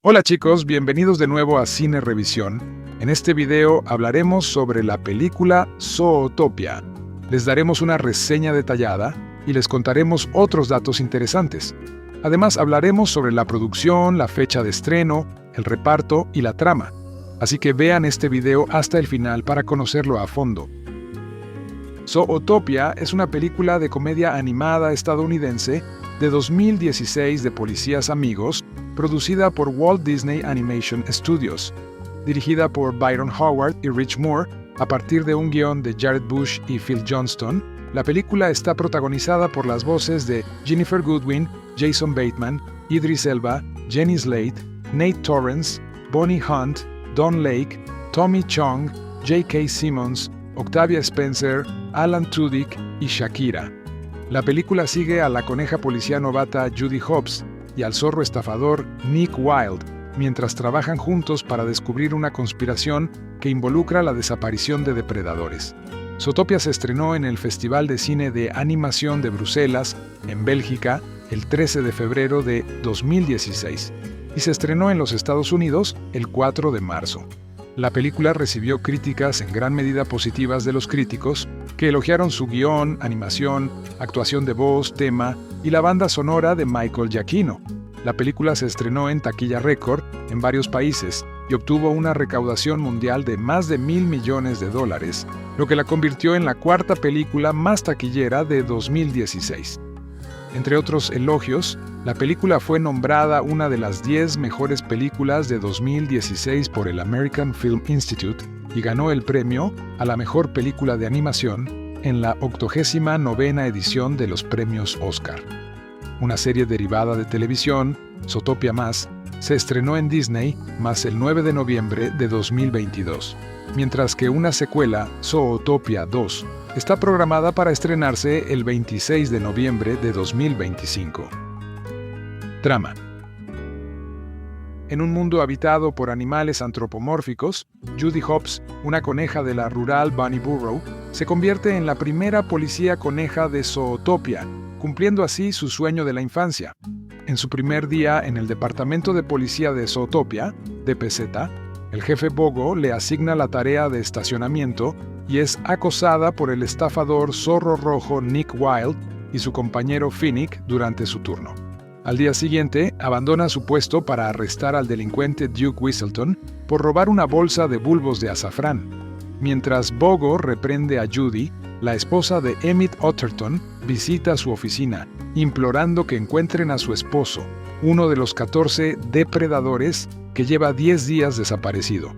Hola chicos, bienvenidos de nuevo a Cine Revisión. En este video hablaremos sobre la película Zootopia. Les daremos una reseña detallada y les contaremos otros datos interesantes. Además hablaremos sobre la producción, la fecha de estreno, el reparto y la trama. Así que vean este video hasta el final para conocerlo a fondo. Zootopia es una película de comedia animada estadounidense de 2016 de policías amigos, producida por Walt Disney Animation Studios, dirigida por Byron Howard y Rich Moore, a partir de un guión de Jared Bush y Phil Johnston. La película está protagonizada por las voces de Jennifer Goodwin, Jason Bateman, Idris Elba, Jenny Slate, Nate Torrence, Bonnie Hunt, Don Lake, Tommy Chong, J.K. Simmons, Octavia Spencer, Alan Tudyk y Shakira. La película sigue a la coneja policía novata Judy Hopps y al zorro estafador Nick Wilde, mientras trabajan juntos para descubrir una conspiración que involucra la desaparición de depredadores. Zootopia se estrenó en el Festival de Cine de Animación de Bruselas, en Bélgica, el 13 de febrero de 2016, y se estrenó en los Estados Unidos el 4 de marzo. La película recibió críticas en gran medida positivas de los críticos, que elogiaron su guión, animación, actuación de voz, tema y la banda sonora de Michael Giacchino. La película se estrenó en taquilla récord en varios países y obtuvo una recaudación mundial de más de $1.000 millones, lo que la convirtió en la cuarta película más taquillera de 2016. Entre otros elogios, la película fue nombrada una de las 10 mejores películas de 2016 por el American Film Institute y ganó el premio a la mejor película de animación en la 89ª edición de los premios Oscar. Una serie derivada de televisión, Zootopia Más, se estrenó en Disney el 9 de noviembre de 2022, mientras que una secuela, Zootopia 2, está programada para estrenarse el 26 de noviembre de 2025. Trama. En un mundo habitado por animales antropomórficos, Judy Hopps, una coneja de la rural Bunny Burrow, se convierte en la primera policía coneja de Zootopia, cumpliendo así su sueño de la infancia. En su primer día en el Departamento de Policía de Zootopia, DPZ, el jefe Bogo le asigna la tarea de estacionamiento y es acosada por el estafador zorro rojo Nick Wilde y su compañero Finnick durante su turno. Al día siguiente, abandona su puesto para arrestar al delincuente Duke Whistleton por robar una bolsa de bulbos de azafrán. Mientras Bogo reprende a Judy, la esposa de Emmett Otterton visita su oficina, implorando que encuentren a su esposo, uno de los 14 depredadores que lleva 10 días desaparecido.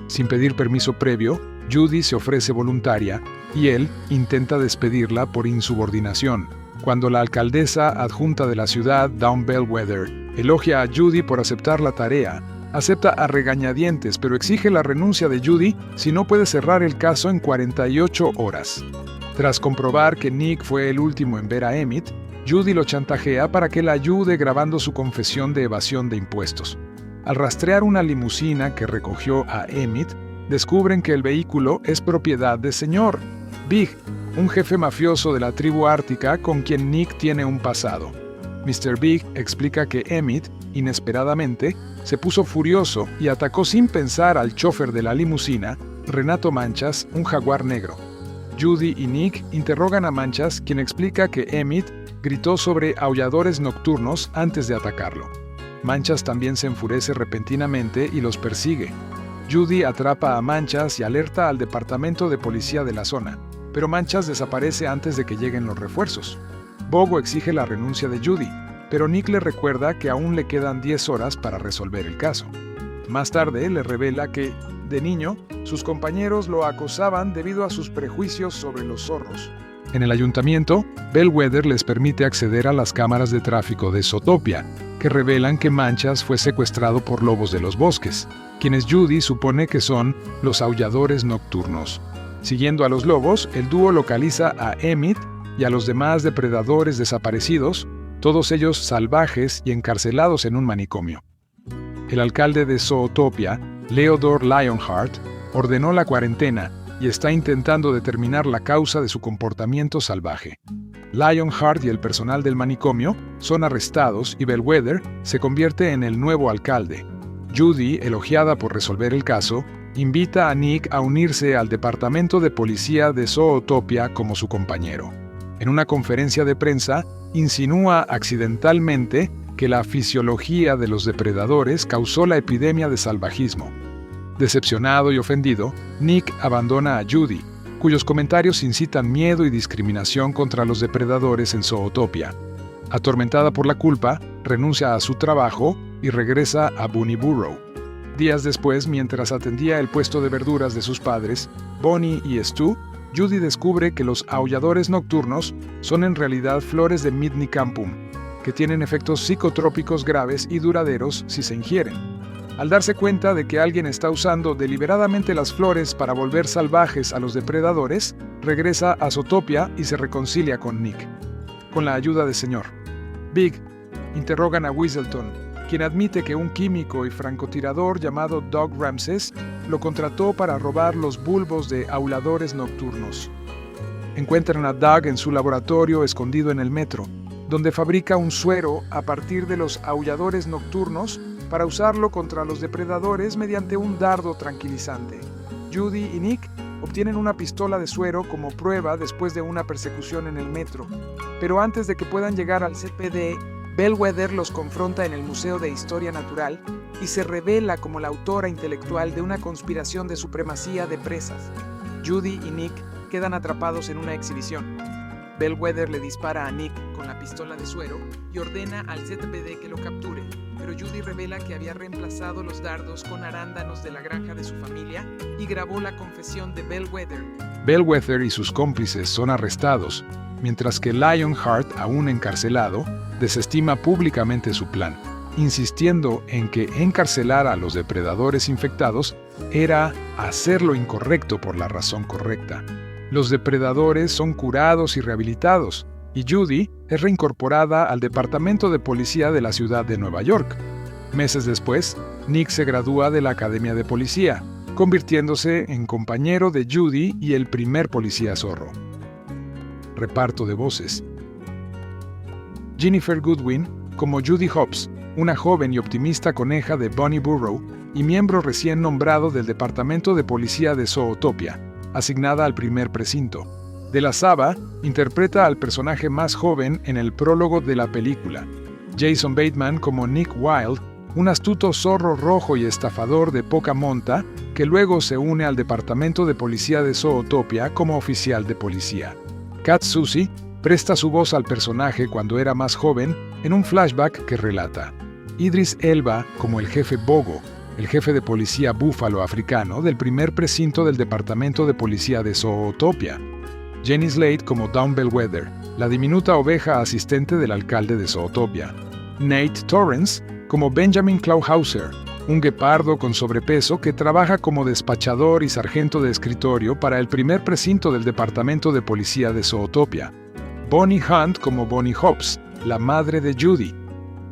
Sin pedir permiso previo, Judy se ofrece voluntaria y él intenta despedirla por insubordinación. Cuando la alcaldesa adjunta de la ciudad, Dawn Bellwether, elogia a Judy por aceptar la tarea, Acepta a regañadientes, pero exige la renuncia de Judy si no puede cerrar el caso en 48 horas. Tras comprobar que Nick fue el último en ver a Emmett, Judy lo chantajea para que la ayude grabando su confesión de evasión de impuestos. Al rastrear una limusina que recogió a Emmett, descubren que el vehículo es propiedad del señor Big, un jefe mafioso de la tribu ártica con quien Nick tiene un pasado. Mr. Big explica que Emmett, inesperadamente, se puso furioso y atacó sin pensar al chofer de la limusina, Renato Manchas, un jaguar negro. Judy y Nick interrogan a Manchas, quien explica que Emmett gritó sobre aulladores nocturnos antes de atacarlo. Manchas también se enfurece repentinamente y los persigue. Judy atrapa a Manchas y alerta al departamento de policía de la zona, pero Manchas desaparece antes de que lleguen los refuerzos. Bogo exige la renuncia de Judy, pero Nick le recuerda que aún le quedan 10 horas para resolver el caso. Más tarde le revela que, de niño, sus compañeros lo acosaban debido a sus prejuicios sobre los zorros. En el ayuntamiento, Bellwether les permite acceder a las cámaras de tráfico de Zootopia, que revelan que Manchas fue secuestrado por lobos de los bosques, quienes Judy supone que son los aulladores nocturnos. Siguiendo a los lobos, el dúo localiza a Emmett y a los demás depredadores desaparecidos, todos ellos salvajes y encarcelados en un manicomio. El alcalde de Zootopia, Leodore Lionheart, ordenó la cuarentena y está intentando determinar la causa de su comportamiento salvaje. Lionheart y el personal del manicomio son arrestados y Bellwether se convierte en el nuevo alcalde. Judy, elogiada por resolver el caso, invita a Nick a unirse al departamento de policía de Zootopia como su compañero. En una conferencia de prensa, insinúa accidentalmente que la fisiología de los depredadores causó la epidemia de salvajismo. Decepcionado y ofendido, Nick abandona a Judy, cuyos comentarios incitan miedo y discriminación contra los depredadores en Zootopia. Atormentada por la culpa, renuncia a su trabajo y regresa a Bunny Burrow. Días después, mientras atendía el puesto de verduras de sus padres, Bonnie y Stu, Judy descubre que los aulladores nocturnos son en realidad flores de Midnicampum, que tienen efectos psicotrópicos graves y duraderos si se ingieren. Al darse cuenta de que alguien está usando deliberadamente las flores para volver salvajes a los depredadores, regresa a Zootopia y se reconcilia con Nick. Con la ayuda del Sr. Big, interrogan a Weaselton, quien admite que un químico y francotirador llamado Doug Ramses lo contrató para robar los bulbos de aulladores nocturnos. Encuentran a Doug en su laboratorio escondido en el metro, donde fabrica un suero a partir de los aulladores nocturnos para usarlo contra los depredadores mediante un dardo tranquilizante. Judy y Nick obtienen una pistola de suero como prueba después de una persecución en el metro, pero antes de que puedan llegar al CPD, Bellwether los confronta en el Museo de Historia Natural y se revela como la autora intelectual de una conspiración de supremacía de presas. Judy y Nick quedan atrapados en una exhibición. Bellwether le dispara a Nick con la pistola de suero y ordena al ZPD que lo capture, pero Judy revela que había reemplazado los dardos con arándanos de la granja de su familia y grabó la confesión de Bellwether. Bellwether y sus cómplices son arrestados, mientras que Lionheart, aún encarcelado, desestima públicamente su plan, insistiendo en que encarcelar a los depredadores infectados era hacer lo incorrecto por la razón correcta. Los depredadores son curados y rehabilitados, y Judy es reincorporada al departamento de policía de la ciudad de Nueva York. Meses después, Nick se gradúa de la Academia de Policía, convirtiéndose en compañero de Judy y el primer policía zorro. Reparto de voces. Jennifer Goodwin como Judy Hopps, una joven y optimista coneja de Bunny Burrow y miembro recién nombrado del Departamento de Policía de Zootopia, asignada al primer precinto. De la Saba interpreta al personaje más joven en el prólogo de la película. Jason Bateman como Nick Wilde, un astuto zorro rojo y estafador de poca monta que luego se une al Departamento de Policía de Zootopia como oficial de policía. Cat Susie presta su voz al personaje cuando era más joven en un flashback que relata. Idris Elba como el jefe Bogo, el jefe de policía búfalo africano del primer precinto del Departamento de Policía de Zootopia. Jenny Slate como Dawn Bellwether, la diminuta oveja asistente del alcalde de Zootopia. Nate Torrance como Benjamin Clawhauser, un guepardo con sobrepeso que trabaja como despachador y sargento de escritorio para el primer precinto del Departamento de Policía de Zootopia. Bonnie Hunt como Bonnie Hobbs, la madre de Judy.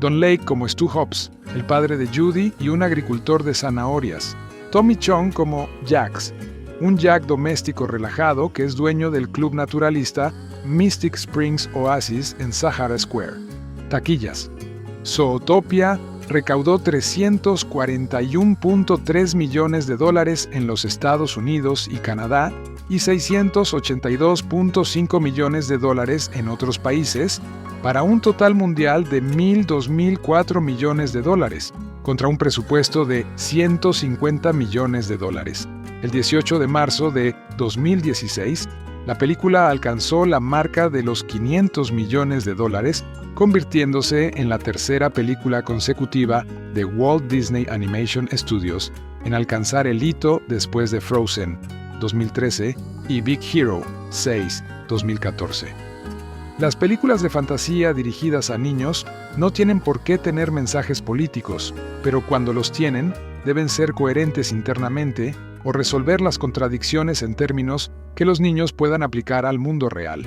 Don Lake como Stu Hobbs, el padre de Judy y un agricultor de zanahorias. Tommy Chong como Jax, un jack doméstico relajado que es dueño del club naturalista Mystic Springs Oasis en Sahara Square. Taquillas. Zootopia recaudó $341.3 millones en los Estados Unidos y Canadá y $682.5 millones en otros países, para un total mundial de $1,004 millones, contra un presupuesto de $150 millones. El 18 de marzo de 2016, la película alcanzó la marca de los $500 millones, convirtiéndose en la tercera película consecutiva de Walt Disney Animation Studios en alcanzar el hito después de Frozen, 2013, y Big Hero 6, 2014. Las películas de fantasía dirigidas a niños no tienen por qué tener mensajes políticos, pero cuando los tienen, deben ser coherentes internamente o resolver las contradicciones en términos que los niños puedan aplicar al mundo real.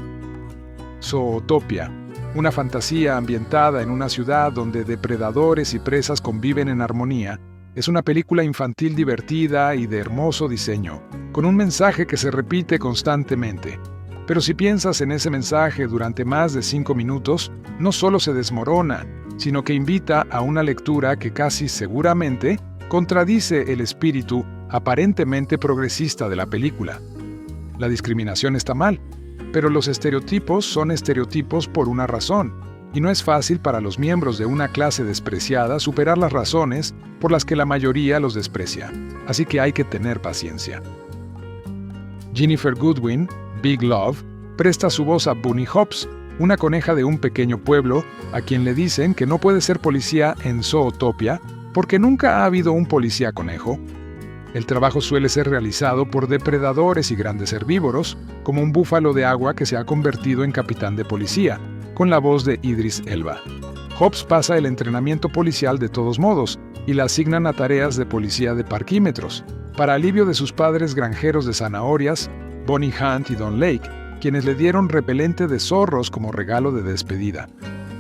Zootopia, una fantasía ambientada en una ciudad donde depredadores y presas conviven en armonía, es una película infantil divertida y de hermoso diseño, con un mensaje que se repite constantemente. Pero si piensas en ese mensaje durante más de 5 minutos, no solo se desmorona, sino que invita a una lectura que casi seguramente contradice el espíritu aparentemente progresista de la película. La discriminación está mal, pero los estereotipos son estereotipos por una razón, y no es fácil para los miembros de una clase despreciada superar las razones por las que la mayoría los desprecia, así que hay que tener paciencia. Ginnifer Goodwin, Big Love, presta su voz a Bunny Hobbs, una coneja de un pequeño pueblo a quien le dicen que no puede ser policía en Zootopia porque nunca ha habido un policía conejo. El trabajo suele ser realizado por depredadores y grandes herbívoros, como un búfalo de agua que se ha convertido en capitán de policía, con la voz de Idris Elba. Hobbs pasa el entrenamiento policial de todos modos y la asignan a tareas de policía de parquímetros, para alivio de sus padres granjeros de zanahorias, Bonnie Hunt y Don Lake, quienes le dieron repelente de zorros como regalo de despedida.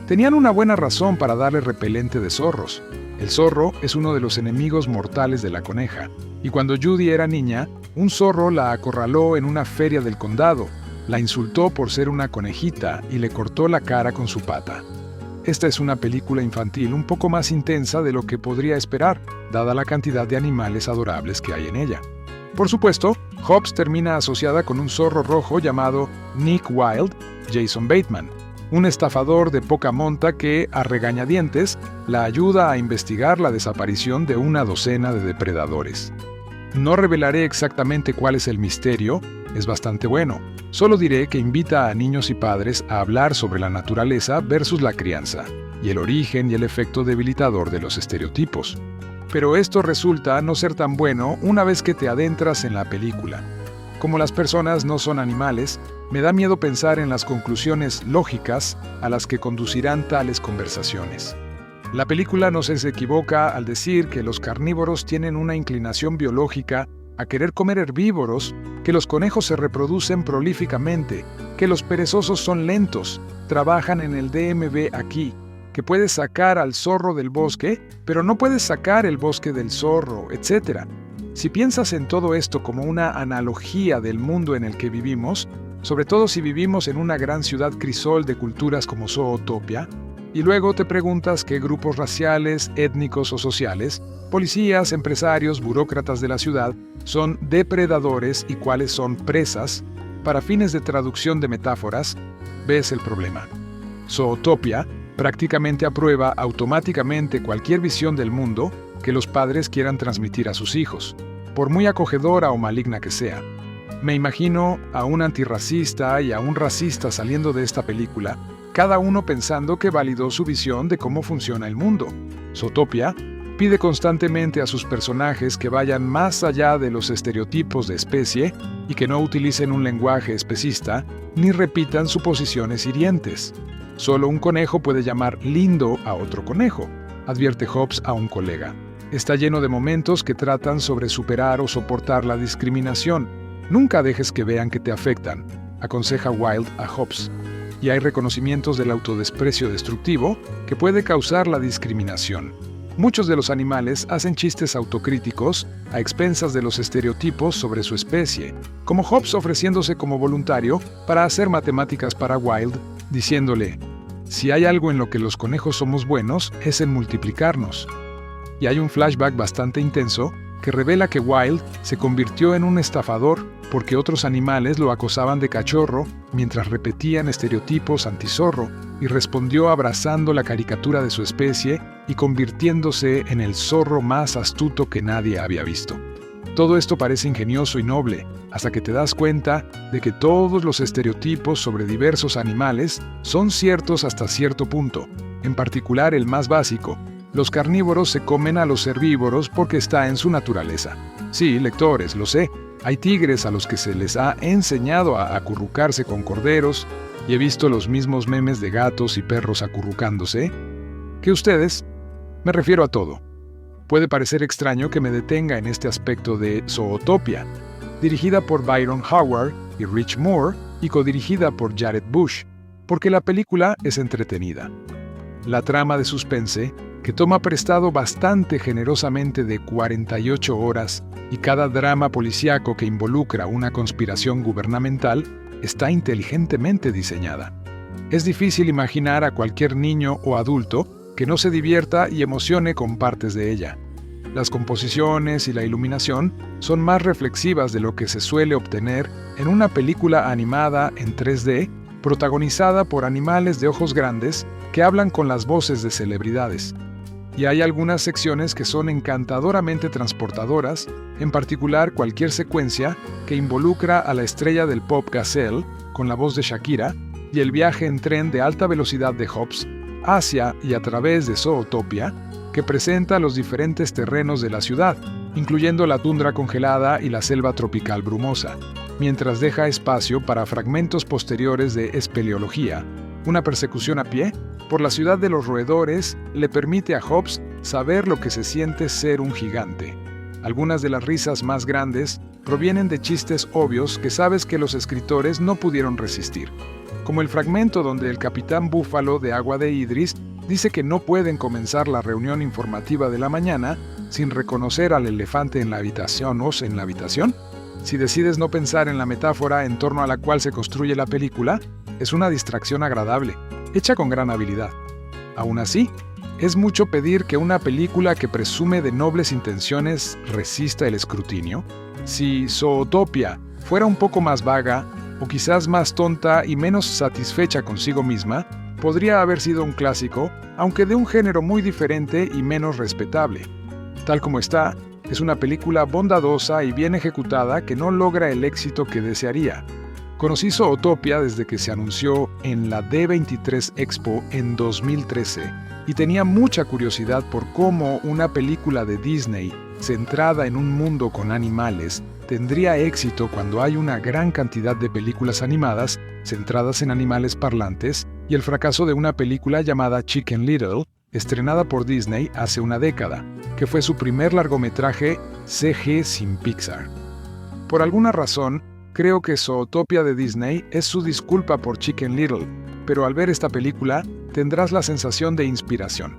Tenían una buena razón para darle repelente de zorros. El zorro es uno de los enemigos mortales de la coneja, y cuando Judy era niña, un zorro la acorraló en una feria del condado, la insultó por ser una conejita y le cortó la cara con su pata. Esta es una película infantil un poco más intensa de lo que podría esperar, dada la cantidad de animales adorables que hay en ella. Por supuesto, Hobbs termina asociada con un zorro rojo llamado Nick Wilde, Jason Bateman, un estafador de poca monta que, a regañadientes, la ayuda a investigar la desaparición de una docena de depredadores. No revelaré exactamente cuál es el misterio, es bastante bueno. Solo diré que invita a niños y padres a hablar sobre la naturaleza versus la crianza, y el origen y el efecto debilitador de los estereotipos. Pero esto resulta no ser tan bueno una vez que te adentras en la película. Como las personas no son animales, me da miedo pensar en las conclusiones lógicas a las que conducirán tales conversaciones. La película no se equivoca al decir que los carnívoros tienen una inclinación biológica a querer comer herbívoros, que los conejos se reproducen prolíficamente, que los perezosos son lentos, trabajan en el DMV aquí, que puedes sacar al zorro del bosque, pero no puedes sacar el bosque del zorro, etc. Si piensas en todo esto como una analogía del mundo en el que vivimos, sobre todo si vivimos en una gran ciudad crisol de culturas como Zootopia, y luego te preguntas qué grupos raciales, étnicos o sociales, policías, empresarios, burócratas de la ciudad, son depredadores y cuáles son presas, para fines de traducción de metáforas, ves el problema. Zootopia prácticamente aprueba automáticamente cualquier visión del mundo que los padres quieran transmitir a sus hijos, por muy acogedora o maligna que sea. Me imagino a un antirracista y a un racista saliendo de esta película, cada uno pensando que validó su visión de cómo funciona el mundo. Zootopia pide constantemente a sus personajes que vayan más allá de los estereotipos de especie y que no utilicen un lenguaje especista ni repitan suposiciones hirientes. Solo un conejo puede llamar lindo a otro conejo, advierte Hobbs a un colega. Está lleno de momentos que tratan sobre superar o soportar la discriminación. Nunca dejes que vean que te afectan, aconseja Wilde a Hobbes. Y hay reconocimientos del autodesprecio destructivo que puede causar la discriminación. Muchos de los animales hacen chistes autocríticos a expensas de los estereotipos sobre su especie, como Hobbes ofreciéndose como voluntario para hacer matemáticas para Wilde, diciéndole: si hay algo en lo que los conejos somos buenos, es en multiplicarnos. Y hay un flashback bastante intenso que revela que Wilde se convirtió en un estafador porque otros animales lo acosaban de cachorro mientras repetían estereotipos antizorro, y respondió abrazando la caricatura de su especie y convirtiéndose en el zorro más astuto que nadie había visto. Todo esto parece ingenioso y noble, hasta que te das cuenta de que todos los estereotipos sobre diversos animales son ciertos hasta cierto punto, en particular el más básico: los carnívoros se comen a los herbívoros porque está en su naturaleza. Sí, lectores, lo sé, hay tigres a los que se les ha enseñado a acurrucarse con corderos, y he visto los mismos memes de gatos y perros acurrucándose. ¿Qué ustedes? Me refiero a todo. Puede parecer extraño que me detenga en este aspecto de Zootopia, dirigida por Byron Howard y Rich Moore y codirigida por Jared Bush, porque la película es entretenida. La trama de suspense, que toma prestado bastante generosamente de 48 horas, y cada drama policíaco que involucra una conspiración gubernamental, está inteligentemente diseñada. Es difícil imaginar a cualquier niño o adulto que no se divierta y emocione con partes de ella. Las composiciones y la iluminación son más reflexivas de lo que se suele obtener en una película animada en 3D, protagonizada por animales de ojos grandes que hablan con las voces de celebridades. Y hay algunas secciones que son encantadoramente transportadoras, en particular cualquier secuencia que involucra a la estrella del pop Gazelle, con la voz de Shakira, y el viaje en tren de alta velocidad de Hobbes hacia y a través de Zootopia, que presenta los diferentes terrenos de la ciudad, incluyendo la tundra congelada y la selva tropical brumosa, mientras deja espacio para fragmentos posteriores de espeleología. Una persecución a pie por la ciudad de los roedores le permite a Hobbes saber lo que se siente ser un gigante. Algunas de las risas más grandes provienen de chistes obvios que sabes que los escritores no pudieron resistir, como el fragmento donde el capitán Búfalo de Agua de Idris dice que no pueden comenzar la reunión informativa de la mañana sin reconocer al elefante en la habitación o en la habitación. Si decides no pensar en la metáfora en torno a la cual se construye la película, es una distracción agradable, hecha con gran habilidad. Aún así, es mucho pedir que una película que presume de nobles intenciones resista el escrutinio. Si Zootopia fuera un poco más vaga, o quizás más tonta y menos satisfecha consigo misma, podría haber sido un clásico, aunque de un género muy diferente y menos respetable. Tal como está, es una película bondadosa y bien ejecutada que no logra el éxito que desearía. Conocí Zootopia desde que se anunció en la D23 Expo en 2013 y tenía mucha curiosidad por cómo una película de Disney centrada en un mundo con animales tendría éxito cuando hay una gran cantidad de películas animadas centradas en animales parlantes, y el fracaso de una película llamada Chicken Little, estrenada por Disney hace una década, que fue su primer largometraje CG sin Pixar. Por alguna razón, creo que Zootopia de Disney es su disculpa por Chicken Little, pero al ver esta película tendrás la sensación de inspiración.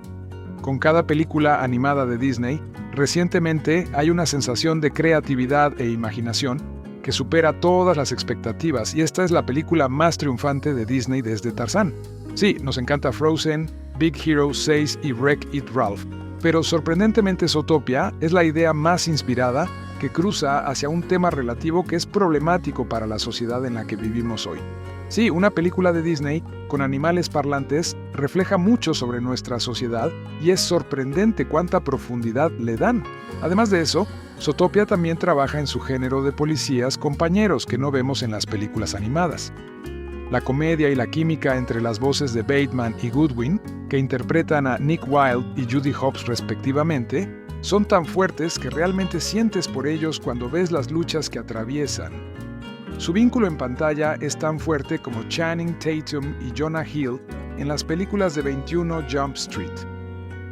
Con cada película animada de Disney, recientemente hay una sensación de creatividad e imaginación que supera todas las expectativas, y esta es la película más triunfante de Disney desde Tarzán. Sí, nos encanta Frozen, Big Hero 6 y Wreck-It Ralph, pero sorprendentemente Zootopia es la idea más inspirada que cruza hacia un tema relativo que es problemático para la sociedad en la que vivimos hoy. Sí, una película de Disney con animales parlantes refleja mucho sobre nuestra sociedad y es sorprendente cuánta profundidad le dan. Además de eso, Zootopia también trabaja en su género de policías compañeros que no vemos en las películas animadas. La comedia y la química entre las voces de Bateman y Goodwin, que interpretan a Nick Wilde y Judy Hopps respectivamente, son tan fuertes que realmente sientes por ellos cuando ves las luchas que atraviesan. Su vínculo en pantalla es tan fuerte como Channing Tatum y Jonah Hill en las películas de 21 Jump Street.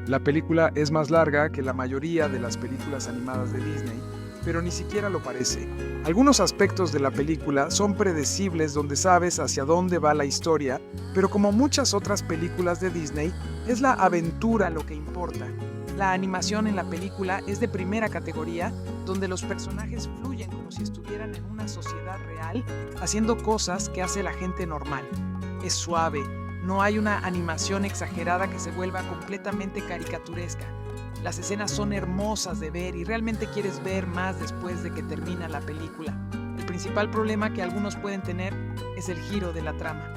La película es más larga que la mayoría de las películas animadas de Disney, pero ni siquiera lo parece. Algunos aspectos de la película son predecibles donde sabes hacia dónde va la historia, pero como muchas otras películas de Disney, es la aventura lo que importa. La animación en la película es de primera categoría, donde los personajes fluyen como si estuvieran en una sociedad real, haciendo cosas que hace la gente normal. Es suave, no hay una animación exagerada que se vuelva completamente caricaturesca. Las escenas son hermosas de ver y realmente quieres ver más después de que termina la película. El principal problema que algunos pueden tener es el giro de la trama.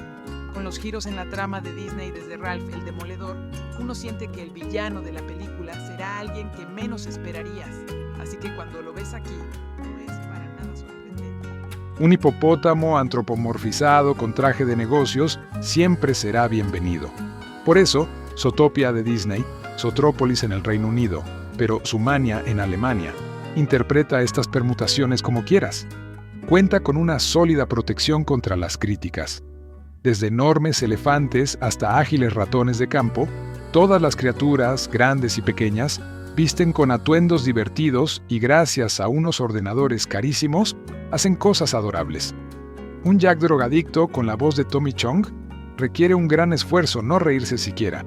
Con los giros en la trama de Disney desde Ralph el Demoledor, uno siente que el villano de la película será alguien que menos esperarías. Así que cuando lo ves aquí, no es para nada sorprendente. Un hipopótamo antropomorfizado con traje de negocios siempre será bienvenido. Por eso, Zootopia de Disney, Zootrópolis en el Reino Unido, pero Zoomania en Alemania, interpreta estas permutaciones como quieras. Cuenta con una sólida protección contra las críticas. Desde enormes elefantes hasta ágiles ratones de campo, todas las criaturas, grandes y pequeñas, visten con atuendos divertidos y gracias a unos ordenadores carísimos, hacen cosas adorables. Un Jack drogadicto con la voz de Tommy Chong requiere un gran esfuerzo no reírse siquiera.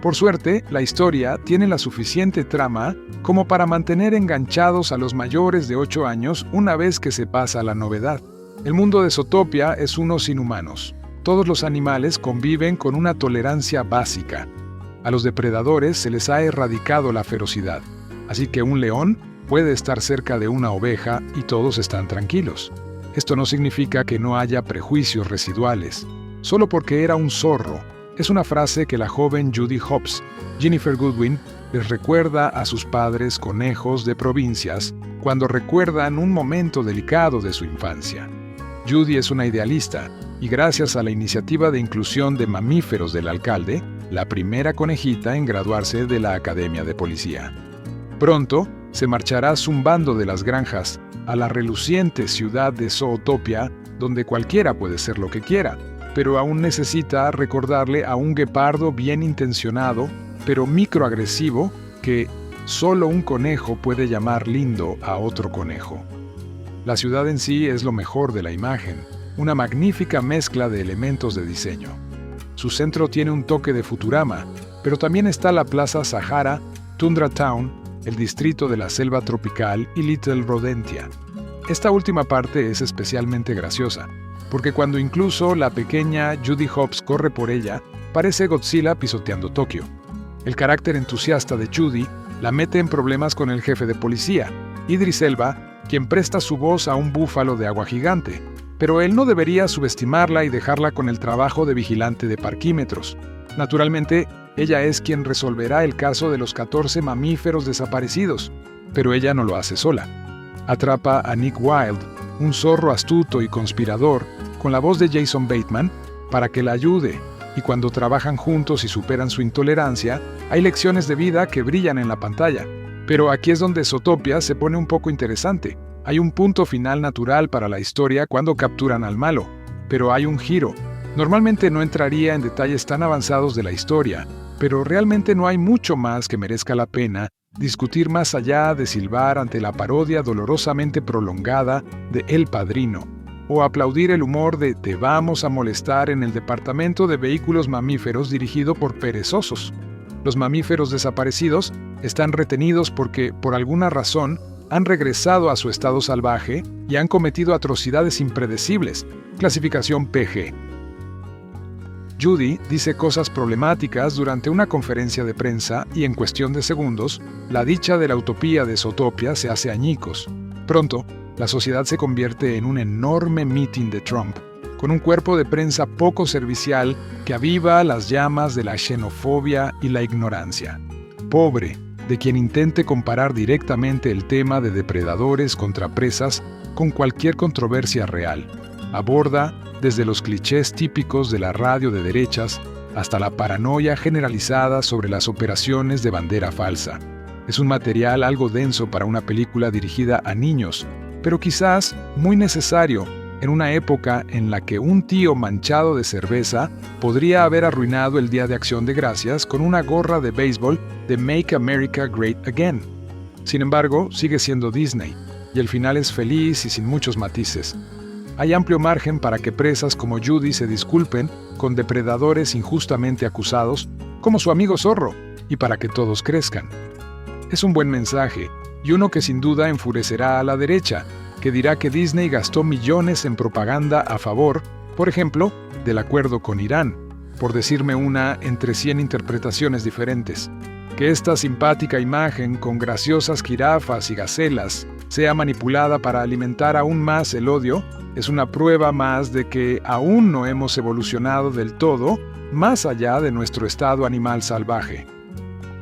Por suerte, la historia tiene la suficiente trama como para mantener enganchados a los mayores de 8 años una vez que se pasa la novedad. El mundo de Zootopia es uno sin humanos. Todos los animales conviven con una tolerancia básica. A los depredadores se les ha erradicado la ferocidad, así que un león puede estar cerca de una oveja y todos están tranquilos. Esto no significa que no haya prejuicios residuales. Solo porque era un zorro. Es una frase que la joven Judy Hopps, Ginnifer Goodwin, les recuerda a sus padres conejos de provincias cuando recuerdan un momento delicado de su infancia. Judy es una idealista y gracias a la iniciativa de inclusión de mamíferos del alcalde, la primera conejita en graduarse de la Academia de Policía. Pronto se marchará zumbando de las granjas a la reluciente ciudad de Zootopia, donde cualquiera puede ser lo que quiera, pero aún necesita recordarle a un guepardo bien intencionado, pero microagresivo, que solo un conejo puede llamar lindo a otro conejo. La ciudad en sí es lo mejor de la imagen, una magnífica mezcla de elementos de diseño. Su centro tiene un toque de Futurama, pero también está la Plaza Sahara, Tundra Town, el distrito de la selva tropical y Little Rodentia. Esta última parte es especialmente graciosa, porque cuando incluso la pequeña Judy Hopps corre por ella, parece Godzilla pisoteando Tokio. El carácter entusiasta de Judy la mete en problemas con el jefe de policía, Idris Elba, quien presta su voz a un búfalo de agua gigante, pero él no debería subestimarla y dejarla con el trabajo de vigilante de parquímetros. Naturalmente, ella es quien resolverá el caso de los 14 mamíferos desaparecidos, pero ella no lo hace sola. Atrapa a Nick Wilde, un zorro astuto y conspirador, con la voz de Jason Bateman, para que la ayude, y cuando trabajan juntos y superan su intolerancia, hay lecciones de vida que brillan en la pantalla. Pero aquí es donde Zootopia se pone un poco interesante. Hay un punto final natural para la historia cuando capturan al malo, pero hay un giro. Normalmente no entraría en detalles tan avanzados de la historia, pero realmente no hay mucho más que merezca la pena discutir más allá de silbar ante la parodia dolorosamente prolongada de El Padrino, o aplaudir el humor de Te vamos a molestar en el departamento de vehículos mamíferos dirigido por perezosos. Los mamíferos desaparecidos están retenidos porque, por alguna razón, han regresado a su estado salvaje y han cometido atrocidades impredecibles, clasificación PG. Judy dice cosas problemáticas durante una conferencia de prensa y en cuestión de segundos, la dicha de la utopía de Zootopia se hace añicos. Pronto, la sociedad se convierte en un enorme meeting de Trump, con un cuerpo de prensa poco servicial que aviva las llamas de la xenofobia y la ignorancia. Pobre de quien intente comparar directamente el tema de depredadores contra presas con cualquier controversia real. Aborda desde los clichés típicos de la radio de derechas hasta la paranoia generalizada sobre las operaciones de bandera falsa. Es un material algo denso para una película dirigida a niños, pero quizás muy necesario en una época en la que un tío manchado de cerveza podría haber arruinado el Día de Acción de Gracias con una gorra de béisbol de Make America Great Again. Sin embargo, sigue siendo Disney, y el final es feliz y sin muchos matices. Hay amplio margen para que presas como Judy se disculpen con depredadores injustamente acusados, como su amigo Zorro, y para que todos crezcan. Es un buen mensaje, y uno que sin duda enfurecerá a la derecha, que dirá que Disney gastó millones en propaganda a favor, por ejemplo, del acuerdo con Irán, por decirme una entre 100 interpretaciones diferentes. Que esta simpática imagen con graciosas jirafas y gacelas sea manipulada para alimentar aún más el odio es una prueba más de que aún no hemos evolucionado del todo más allá de nuestro estado animal salvaje.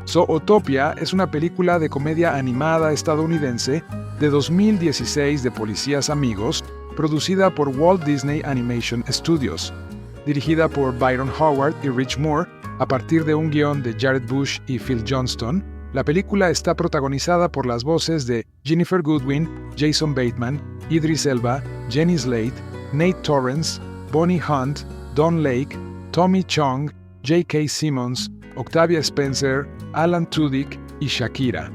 Zootopia es una película de comedia animada estadounidense de 2016 de policías amigos, producida por Walt Disney Animation Studios, dirigida por Byron Howard y Rich Moore, a partir de un guión de Jared Bush y Phil Johnston. La película está protagonizada por las voces de Ginnifer Goodwin, Jason Bateman, Idris Elba, Jenny Slate, Nate Torrence, Bonnie Hunt, Don Lake, Tommy Chong, J.K. Simmons, Octavia Spencer, Alan Tudyk y Shakira.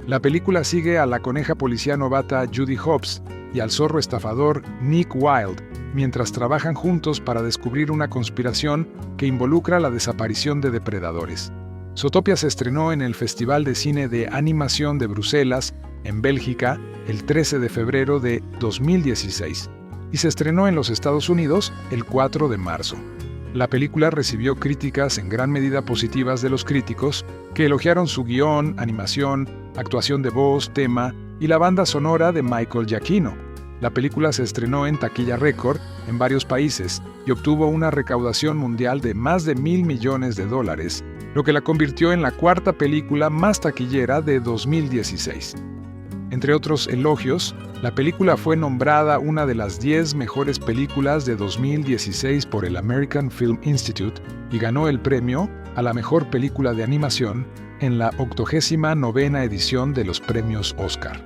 La película sigue a la coneja policía novata Judy Hopps y al zorro estafador Nick Wilde, mientras trabajan juntos para descubrir una conspiración que involucra la desaparición de depredadores. Zootopia se estrenó en el Festival de Cine de Animación de Bruselas, en Bélgica, el 13 de febrero de 2016, y se estrenó en los Estados Unidos el 4 de marzo. La película recibió críticas en gran medida positivas de los críticos, que elogiaron su guión, animación, actuación de voz, tema y la banda sonora de Michael Giacchino. La película se estrenó en taquilla récord en varios países y obtuvo una recaudación mundial de más de $1.000 millones, lo que la convirtió en la cuarta película más taquillera de 2016. Entre otros elogios, la película fue nombrada una de las 10 mejores películas de 2016 por el American Film Institute y ganó el premio a la mejor película de animación en la 89ª edición de los premios Oscar.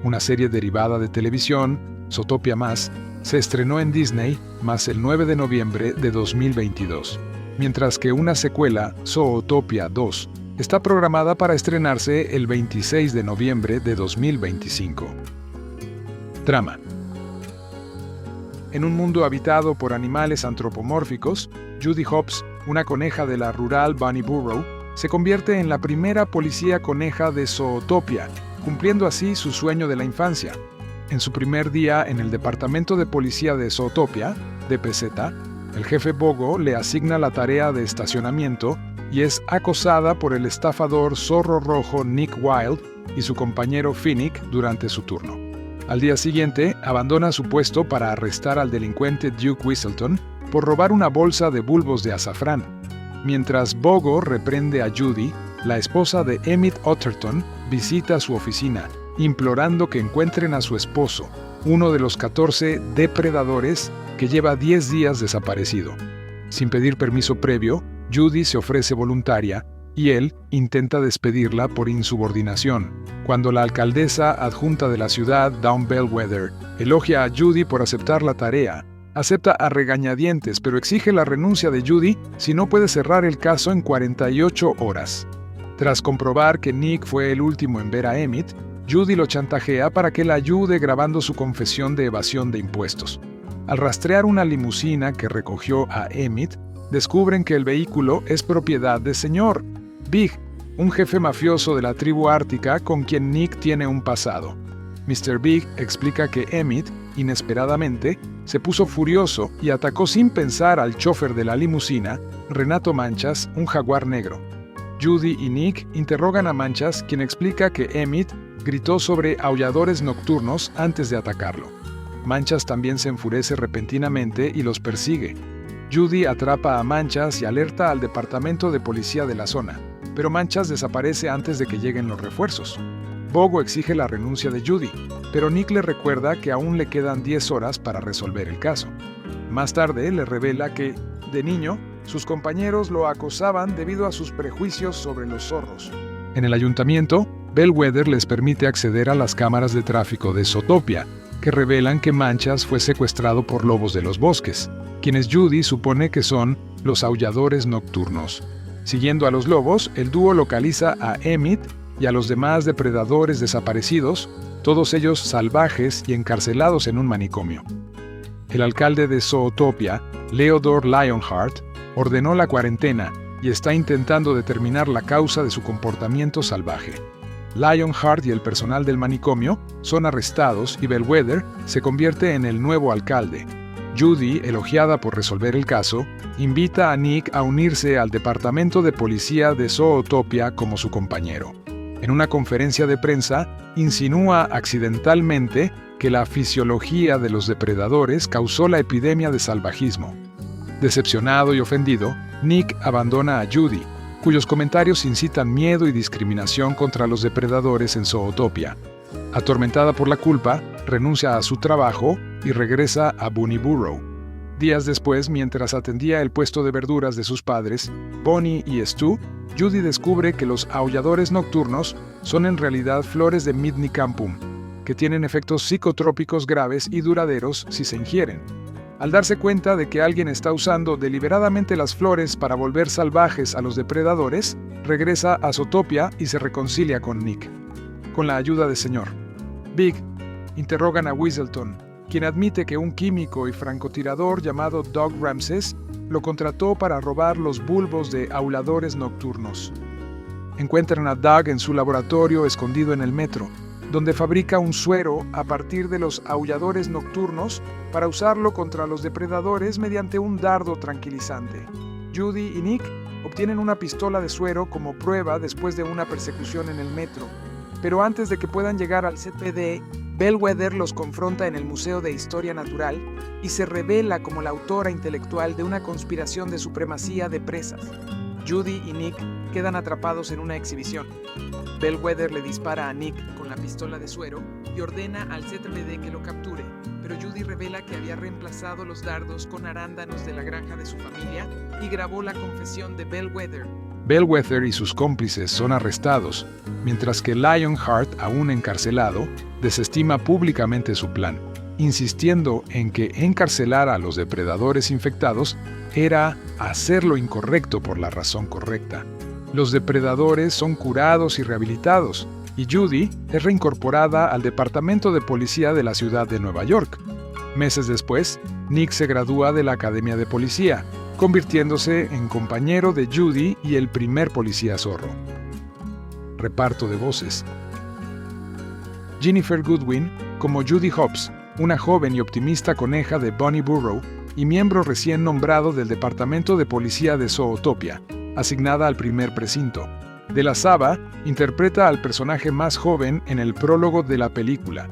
Una serie derivada de televisión, Zootopia Más, se estrenó en Disney más el 9 de noviembre de 2022, mientras que una secuela, Zootopia 2, está programada para estrenarse el 26 de noviembre de 2025. Trama. En un mundo habitado por animales antropomórficos, Judy Hopps, una coneja de la rural Bunny Burrow, se convierte en la primera policía coneja de Zootopia, cumpliendo así su sueño de la infancia. En su primer día en el departamento de policía de Zootopia, DPZ, el jefe Bogo le asigna la tarea de estacionamiento y es acosada por el estafador zorro rojo Nick Wilde y su compañero Finnick durante su turno. Al día siguiente, abandona su puesto para arrestar al delincuente Duke Whistleton por robar una bolsa de bulbos de azafrán. Mientras Bogo reprende a Judy, la esposa de Emmett Otterton visita su oficina, implorando que encuentren a su esposo, uno de los 14 depredadores que lleva 10 días desaparecido. Sin pedir permiso previo, Judy se ofrece voluntaria y él intenta despedirla por insubordinación. Cuando la alcaldesa adjunta de la ciudad, Dawn Bellwether, elogia a Judy por aceptar la tarea, acepta a regañadientes, pero exige la renuncia de Judy si no puede cerrar el caso en 48 horas. Tras comprobar que Nick fue el último en ver a Emmett, Judy lo chantajea para que la ayude grabando su confesión de evasión de impuestos. Al rastrear una limusina que recogió a Emmett, descubren que el vehículo es propiedad de Sr. Big, un jefe mafioso de la tribu ártica con quien Nick tiene un pasado. Mr. Big explica que Emmett, inesperadamente, se puso furioso y atacó sin pensar al chofer de la limusina, Renato Manchas, un jaguar negro. Judy y Nick interrogan a Manchas, quien explica que Emmett gritó sobre aulladores nocturnos antes de atacarlo. Manchas también se enfurece repentinamente y los persigue. Judy atrapa a Manchas y alerta al departamento de policía de la zona, pero Manchas desaparece antes de que lleguen los refuerzos. Bogo exige la renuncia de Judy, pero Nick le recuerda que aún le quedan 10 horas para resolver el caso. Más tarde le revela que, de niño, sus compañeros lo acosaban debido a sus prejuicios sobre los zorros. En el ayuntamiento, Bellwether les permite acceder a las cámaras de tráfico de Zootopia, que revelan que Manchas fue secuestrado por lobos de los bosques, quienes Judy supone que son los aulladores nocturnos. Siguiendo a los lobos, el dúo localiza a Emmett y a los demás depredadores desaparecidos, todos ellos salvajes y encarcelados en un manicomio. El alcalde de Zootopia, Leodore Lionheart, ordenó la cuarentena y está intentando determinar la causa de su comportamiento salvaje. Lionheart y el personal del manicomio son arrestados y Bellwether se convierte en el nuevo alcalde. Judy, elogiada por resolver el caso, invita a Nick a unirse al departamento de policía de Zootopia como su compañero. En una conferencia de prensa, insinúa accidentalmente que la fisiología de los depredadores causó la epidemia de salvajismo. Decepcionado y ofendido, Nick abandona a Judy, cuyos comentarios incitan miedo y discriminación contra los depredadores en Zootopia. Atormentada por la culpa, renuncia a su trabajo y regresa a Bunny Burrow. Días después, mientras atendía el puesto de verduras de sus padres, Bonnie y Stu, Judy descubre que los aulladores nocturnos son en realidad flores de Midnicampum, que tienen efectos psicotrópicos graves y duraderos si se ingieren. Al darse cuenta de que alguien está usando deliberadamente las flores para volver salvajes a los depredadores, regresa a Zootopia y se reconcilia con Nick. Con la ayuda del Sr. Big, interrogan a Weaselton, quien admite que un químico y francotirador llamado Doug Ramses lo contrató para robar los bulbos de auladores nocturnos. Encuentran a Doug en su laboratorio escondido en el metro, donde fabrica un suero a partir de los aulladores nocturnos para usarlo contra los depredadores mediante un dardo tranquilizante. Judy y Nick obtienen una pistola de suero como prueba después de una persecución en el metro, pero antes de que puedan llegar al ZPD, Bellwether los confronta en el Museo de Historia Natural y se revela como la autora intelectual de una conspiración de supremacía de presas. Judy y Nick quedan atrapados en una exhibición. Bellwether le dispara a Nick con la pistola de suero y ordena al ZPD que lo capture, pero Judy revela que había reemplazado los dardos con arándanos de la granja de su familia y grabó la confesión de Bellwether. Bellwether y sus cómplices son arrestados, mientras que Lionheart, aún encarcelado, desestima públicamente su plan, insistiendo en que encarcelar a los depredadores infectados era hacer lo incorrecto por la razón correcta. Los depredadores son curados y rehabilitados, y Judy es reincorporada al departamento de policía de la ciudad de Nueva York. Meses después, Nick se gradúa de la Academia de Policía, convirtiéndose en compañero de Judy y el primer policía zorro. Reparto de voces. Jennifer Goodwin como Judy Hopps, una joven y optimista coneja de Bunny Burrow y miembro recién nombrado del Departamento de Policía de Zootopia, asignada al primer precinto. De la Saba interpreta al personaje más joven en el prólogo de la película.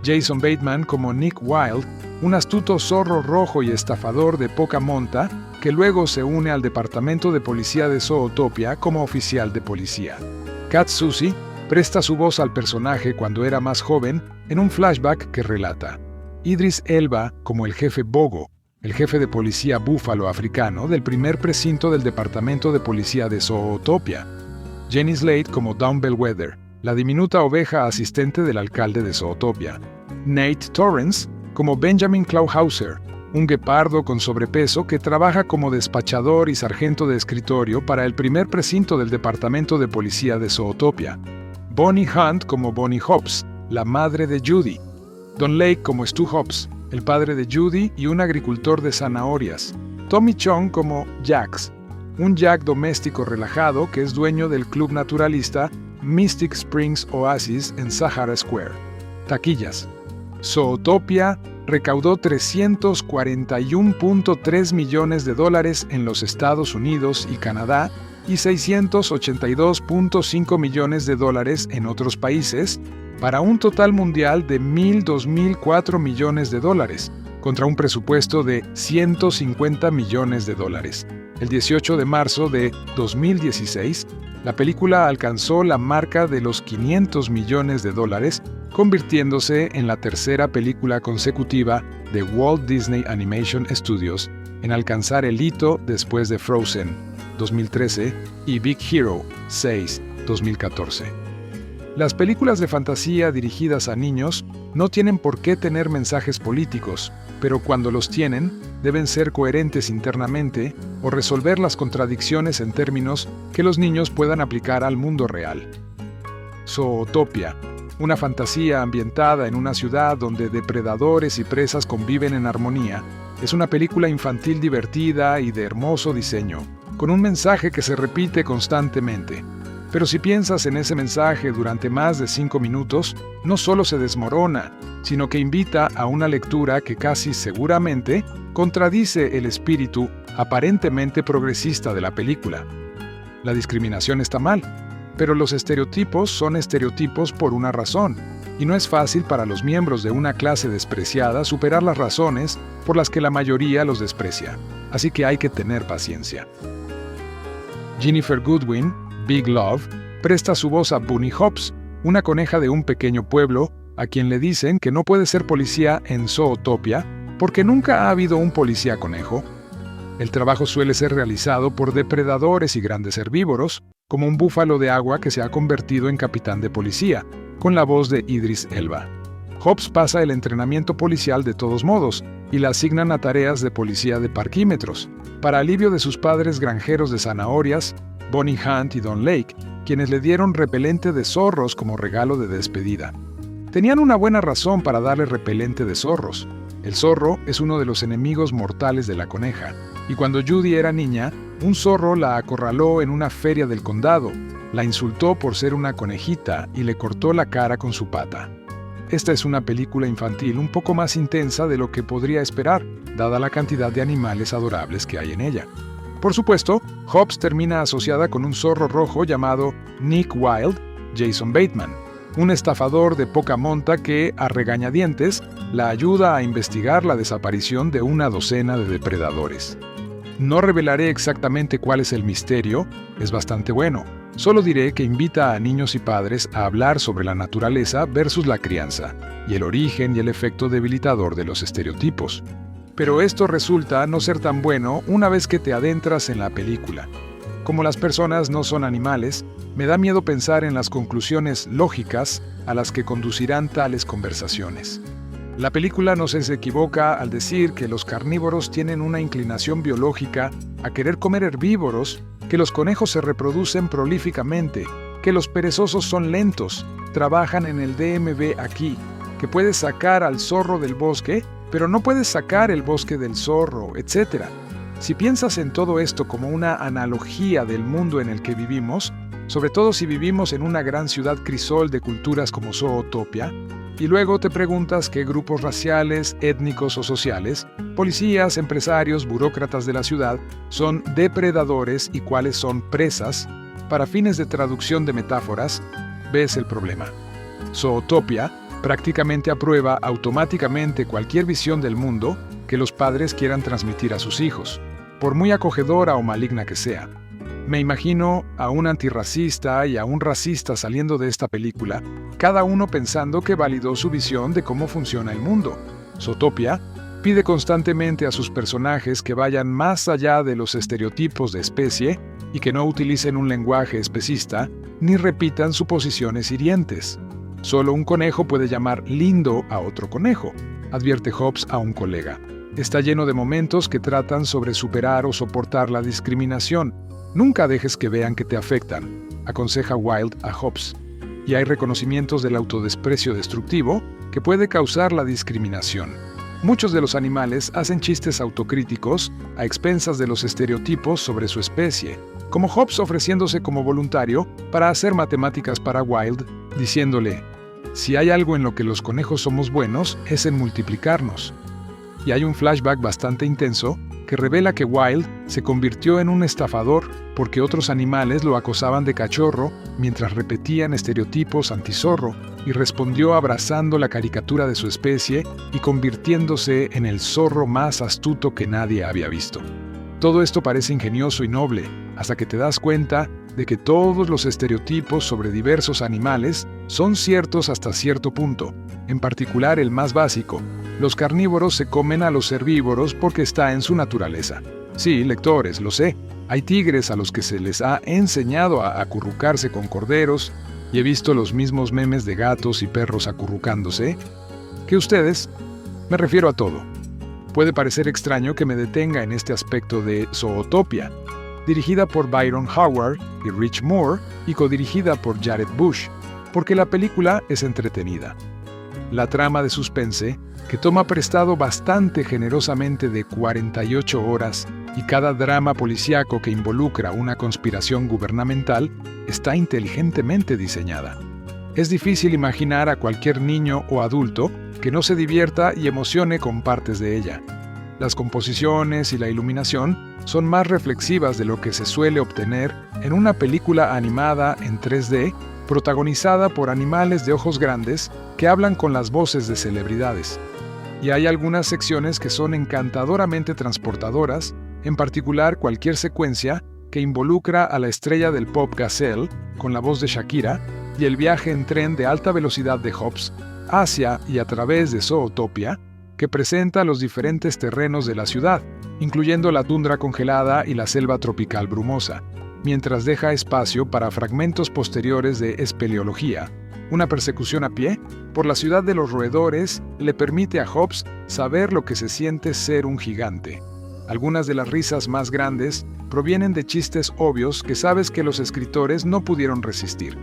Jason Bateman como Nick Wilde, un astuto zorro rojo y estafador de poca monta que luego se une al Departamento de Policía de Zootopia como oficial de policía. Cat Susie presta su voz al personaje cuando era más joven en un flashback que relata. Idris Elba como el jefe Bogo, el jefe de policía búfalo africano del primer precinto del Departamento de Policía de Zootopia. Jenny Slate como Dawn Bellwether, la diminuta oveja asistente del alcalde de Zootopia. Nate Torrance como Benjamin Clauhauser, un guepardo con sobrepeso que trabaja como despachador y sargento de escritorio para el primer precinto del Departamento de Policía de Zootopia. Bonnie Hunt como Bonnie Hopps, la madre de Judy. Don Lake como Stu Hopps, el padre de Judy y un agricultor de zanahorias. Tommy Chong como Jax, un jack doméstico relajado que es dueño del club naturalista Mystic Springs Oasis en Sahara Square. Taquillas. Zootopia recaudó $341.3 millones en los Estados Unidos y Canadá y $682.5 millones en otros países, para un total mundial de $1,004 millones, contra un presupuesto de $150 millones. El 18 de marzo de 2016, la película alcanzó la marca de los $500 millones, convirtiéndose en la tercera película consecutiva de Walt Disney Animation Studios en alcanzar el hito después de Frozen, 2013, y Big Hero 6, 2014. Las películas de fantasía dirigidas a niños no tienen por qué tener mensajes políticos, pero cuando los tienen, deben ser coherentes internamente o resolver las contradicciones en términos que los niños puedan aplicar al mundo real. Zootopia, una fantasía ambientada en una ciudad donde depredadores y presas conviven en armonía, es una película infantil divertida y de hermoso diseño, con un mensaje que se repite constantemente. Pero si piensas en ese mensaje durante más de 5 minutos, no solo se desmorona, sino que invita a una lectura que casi seguramente contradice el espíritu aparentemente progresista de la película. La discriminación está mal, pero los estereotipos son estereotipos por una razón, y no es fácil para los miembros de una clase despreciada superar las razones por las que la mayoría los desprecia, así que hay que tener paciencia. Ginnifer Goodwin, Big Love, presta su voz a Bunny Hobbs, una coneja de un pequeño pueblo, a quien le dicen que no puede ser policía en Zootopia porque nunca ha habido un policía conejo. El trabajo suele ser realizado por depredadores y grandes herbívoros, como un búfalo de agua que se ha convertido en capitán de policía, con la voz de Idris Elba. Hobbs pasa el entrenamiento policial de todos modos y la asignan a tareas de policía de parquímetros, para alivio de sus padres granjeros de zanahorias, Bonnie Hunt y Don Lake, quienes le dieron repelente de zorros como regalo de despedida. Tenían una buena razón para darle repelente de zorros. El zorro es uno de los enemigos mortales de la coneja, y cuando Judy era niña, un zorro la acorraló en una feria del condado, la insultó por ser una conejita y le cortó la cara con su pata. Esta es una película infantil un poco más intensa de lo que podría esperar, dada la cantidad de animales adorables que hay en ella. Por supuesto, Hobbs termina asociada con un zorro rojo llamado Nick Wilde, Jason Bateman, un estafador de poca monta que, a regañadientes, la ayuda a investigar la desaparición de una docena de depredadores. No revelaré exactamente cuál es el misterio, es bastante bueno. Solo diré que invita a niños y padres a hablar sobre la naturaleza versus la crianza, y el origen y el efecto debilitador de los estereotipos. Pero esto resulta no ser tan bueno una vez que te adentras en la película. Como las personas no son animales, me da miedo pensar en las conclusiones lógicas a las que conducirán tales conversaciones. La película no se equivoca al decir que los carnívoros tienen una inclinación biológica a querer comer herbívoros, que los conejos se reproducen prolíficamente, que los perezosos son lentos, trabajan en el DMV aquí, que puedes sacar al zorro del bosque, pero no puedes sacar el bosque del zorro, etc. Si piensas en todo esto como una analogía del mundo en el que vivimos, sobre todo si vivimos en una gran ciudad crisol de culturas como Zootopia, y luego te preguntas qué grupos raciales, étnicos o sociales, policías, empresarios, burócratas de la ciudad, son depredadores y cuáles son presas, para fines de traducción de metáforas, ves el problema. Zootopia prácticamente aprueba automáticamente cualquier visión del mundo que los padres quieran transmitir a sus hijos, por muy acogedora o maligna que sea. Me imagino a un antirracista y a un racista saliendo de esta película, cada uno pensando que validó su visión de cómo funciona el mundo. Zootopia pide constantemente a sus personajes que vayan más allá de los estereotipos de especie y que no utilicen un lenguaje especista ni repitan suposiciones hirientes. Solo un conejo puede llamar lindo a otro conejo, advierte Hobbs a un colega. Está lleno de momentos que tratan sobre superar o soportar la discriminación. Nunca dejes que vean que te afectan, aconseja Wilde a Hobbs. Y hay reconocimientos del autodesprecio destructivo que puede causar la discriminación. Muchos de los animales hacen chistes autocríticos a expensas de los estereotipos sobre su especie, como Hobbs ofreciéndose como voluntario para hacer matemáticas para Wilde, diciéndole: si hay algo en lo que los conejos somos buenos, es en multiplicarnos. Y hay un flashback bastante intenso que revela que Wilde se convirtió en un estafador porque otros animales lo acosaban de cachorro mientras repetían estereotipos antizorro y respondió abrazando la caricatura de su especie y convirtiéndose en el zorro más astuto que nadie había visto. Todo esto parece ingenioso y noble, hasta que te das cuenta de que todos los estereotipos sobre diversos animales son ciertos hasta cierto punto, en particular el más básico. Los carnívoros se comen a los herbívoros porque está en su naturaleza. Sí, lectores, lo sé. Hay tigres a los que se les ha enseñado a acurrucarse con corderos, y he visto los mismos memes de gatos y perros acurrucándose que ustedes. Me refiero a todo. Puede parecer extraño que me detenga en este aspecto de Zootopia, dirigida por Byron Howard y Rich Moore y codirigida por Jared Bush, porque la película es entretenida. La trama de suspense, que toma prestado bastante generosamente de 48 horas, y cada drama policíaco que involucra una conspiración gubernamental, está inteligentemente diseñada. Es difícil imaginar a cualquier niño o adulto que no se divierta y emocione con partes de ella. Las composiciones y la iluminación son más reflexivas de lo que se suele obtener en una película animada en 3D protagonizada por animales de ojos grandes que hablan con las voces de celebridades. Y hay algunas secciones que son encantadoramente transportadoras, en particular cualquier secuencia que involucra a la estrella del pop Gazelle con la voz de Shakira y el viaje en tren de alta velocidad de Hobbs hacia y a través de Zootopia, que presenta los diferentes terrenos de la ciudad, incluyendo la tundra congelada y la selva tropical brumosa, mientras deja espacio para fragmentos posteriores de espeleología. Una persecución a pie por la ciudad de los roedores le permite a Hobbs saber lo que se siente ser un gigante. Algunas de las risas más grandes provienen de chistes obvios que sabes que los escritores no pudieron resistir,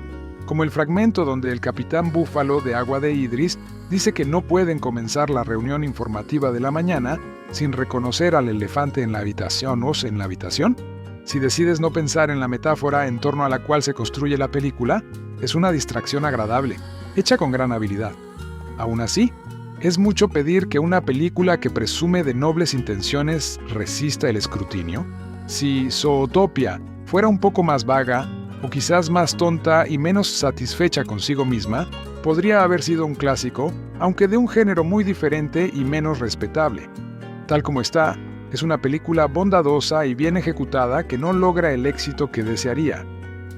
como el fragmento donde el capitán Búfalo de Agua de Idris dice que no pueden comenzar la reunión informativa de la mañana sin reconocer al elefante en la habitación o en la habitación. Si decides no pensar en la metáfora en torno a la cual se construye la película, es una distracción agradable, hecha con gran habilidad. Aún así, es mucho pedir que una película que presume de nobles intenciones resista el escrutinio. Si Zootopia fuera un poco más vaga, o quizás más tonta y menos satisfecha consigo misma, podría haber sido un clásico, aunque de un género muy diferente y menos respetable. Tal como está, es una película bondadosa y bien ejecutada que no logra el éxito que desearía.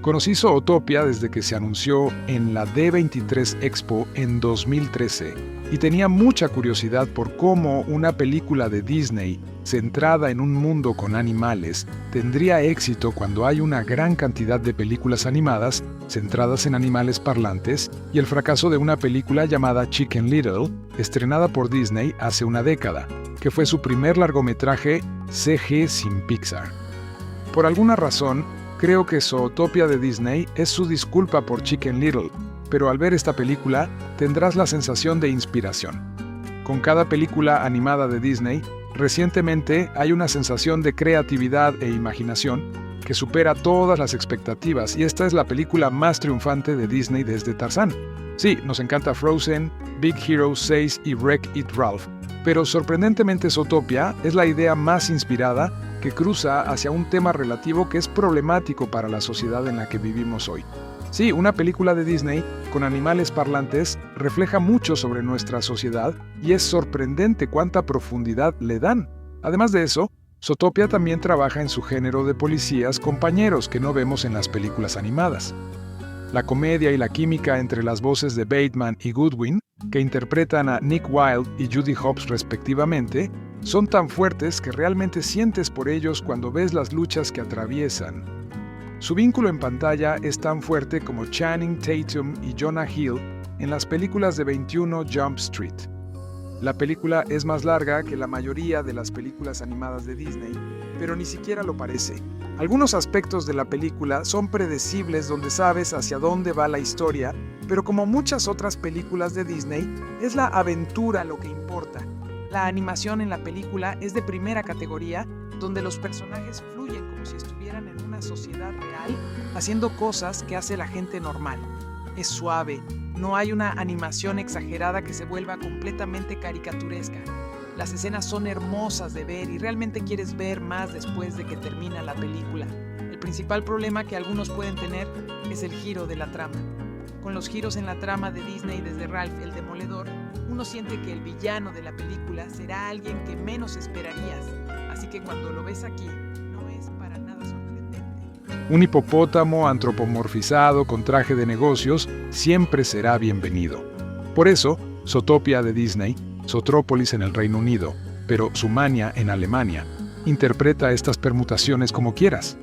Conocí Zootopia desde que se anunció en la D23 Expo en 2013 y tenía mucha curiosidad por cómo una película de Disney centrada en un mundo con animales tendría éxito cuando hay una gran cantidad de películas animadas centradas en animales parlantes y el fracaso de una película llamada Chicken Little, estrenada por Disney hace una década, que fue su primer largometraje CG sin Pixar. Por alguna razón, creo que Zootopia de Disney es su disculpa por Chicken Little, pero al ver esta película tendrás la sensación de inspiración. Con cada película animada de Disney, recientemente hay una sensación de creatividad e imaginación que supera todas las expectativas y esta es la película más triunfante de Disney desde Tarzán. Sí, nos encanta Frozen, Big Hero 6 y Wreck-It Ralph, pero sorprendentemente Zootopia es la idea más inspirada que cruza hacia un tema relativo que es problemático para la sociedad en la que vivimos hoy. Sí, una película de Disney con animales parlantes refleja mucho sobre nuestra sociedad y es sorprendente cuánta profundidad le dan. Además de eso, Zootopia también trabaja en su género de policías compañeros que no vemos en las películas animadas. La comedia y la química entre las voces de Bateman y Goodwin, que interpretan a Nick Wilde y Judy Hopps respectivamente, son tan fuertes que realmente sientes por ellos cuando ves las luchas que atraviesan. Su vínculo en pantalla es tan fuerte como Channing Tatum y Jonah Hill en las películas de 21 Jump Street. La película es más larga que la mayoría de las películas animadas de Disney, pero ni siquiera lo parece. Algunos aspectos de la película son predecibles donde sabes hacia dónde va la historia, pero como muchas otras películas de Disney, es la aventura lo que importa. La animación en la película es de primera categoría, donde los personajes fluyen como si estuvieran en una sociedad real, haciendo cosas que hace la gente normal. Es suave, no hay una animación exagerada que se vuelva completamente caricaturesca. Las escenas son hermosas de ver y realmente quieres ver más después de que termina la película. El principal problema que algunos pueden tener es el giro de la trama. Con los giros en la trama de Disney desde Ralph el Demoledor, uno siente que el villano de la película será alguien que menos esperarías. Así que cuando lo ves aquí, no es para nada sorprendente. Un hipopótamo antropomorfizado con traje de negocios siempre será bienvenido. Por eso, Zootopia de Disney, Zootropolis en el Reino Unido, pero Zumania en Alemania, interpreta estas permutaciones como quieras.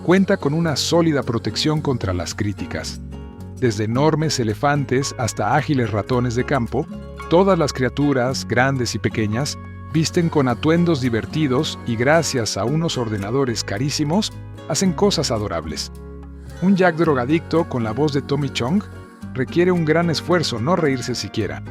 Cuenta con una sólida protección contra las críticas. desde enormes elefantes hasta ágiles ratones de campo, todas las criaturas, grandes y pequeñas, visten con atuendos divertidos y gracias a unos ordenadores carísimos, hacen cosas adorables. Un Jack drogadicto con la voz de Tommy Chong requiere un gran esfuerzo no reírse siquiera.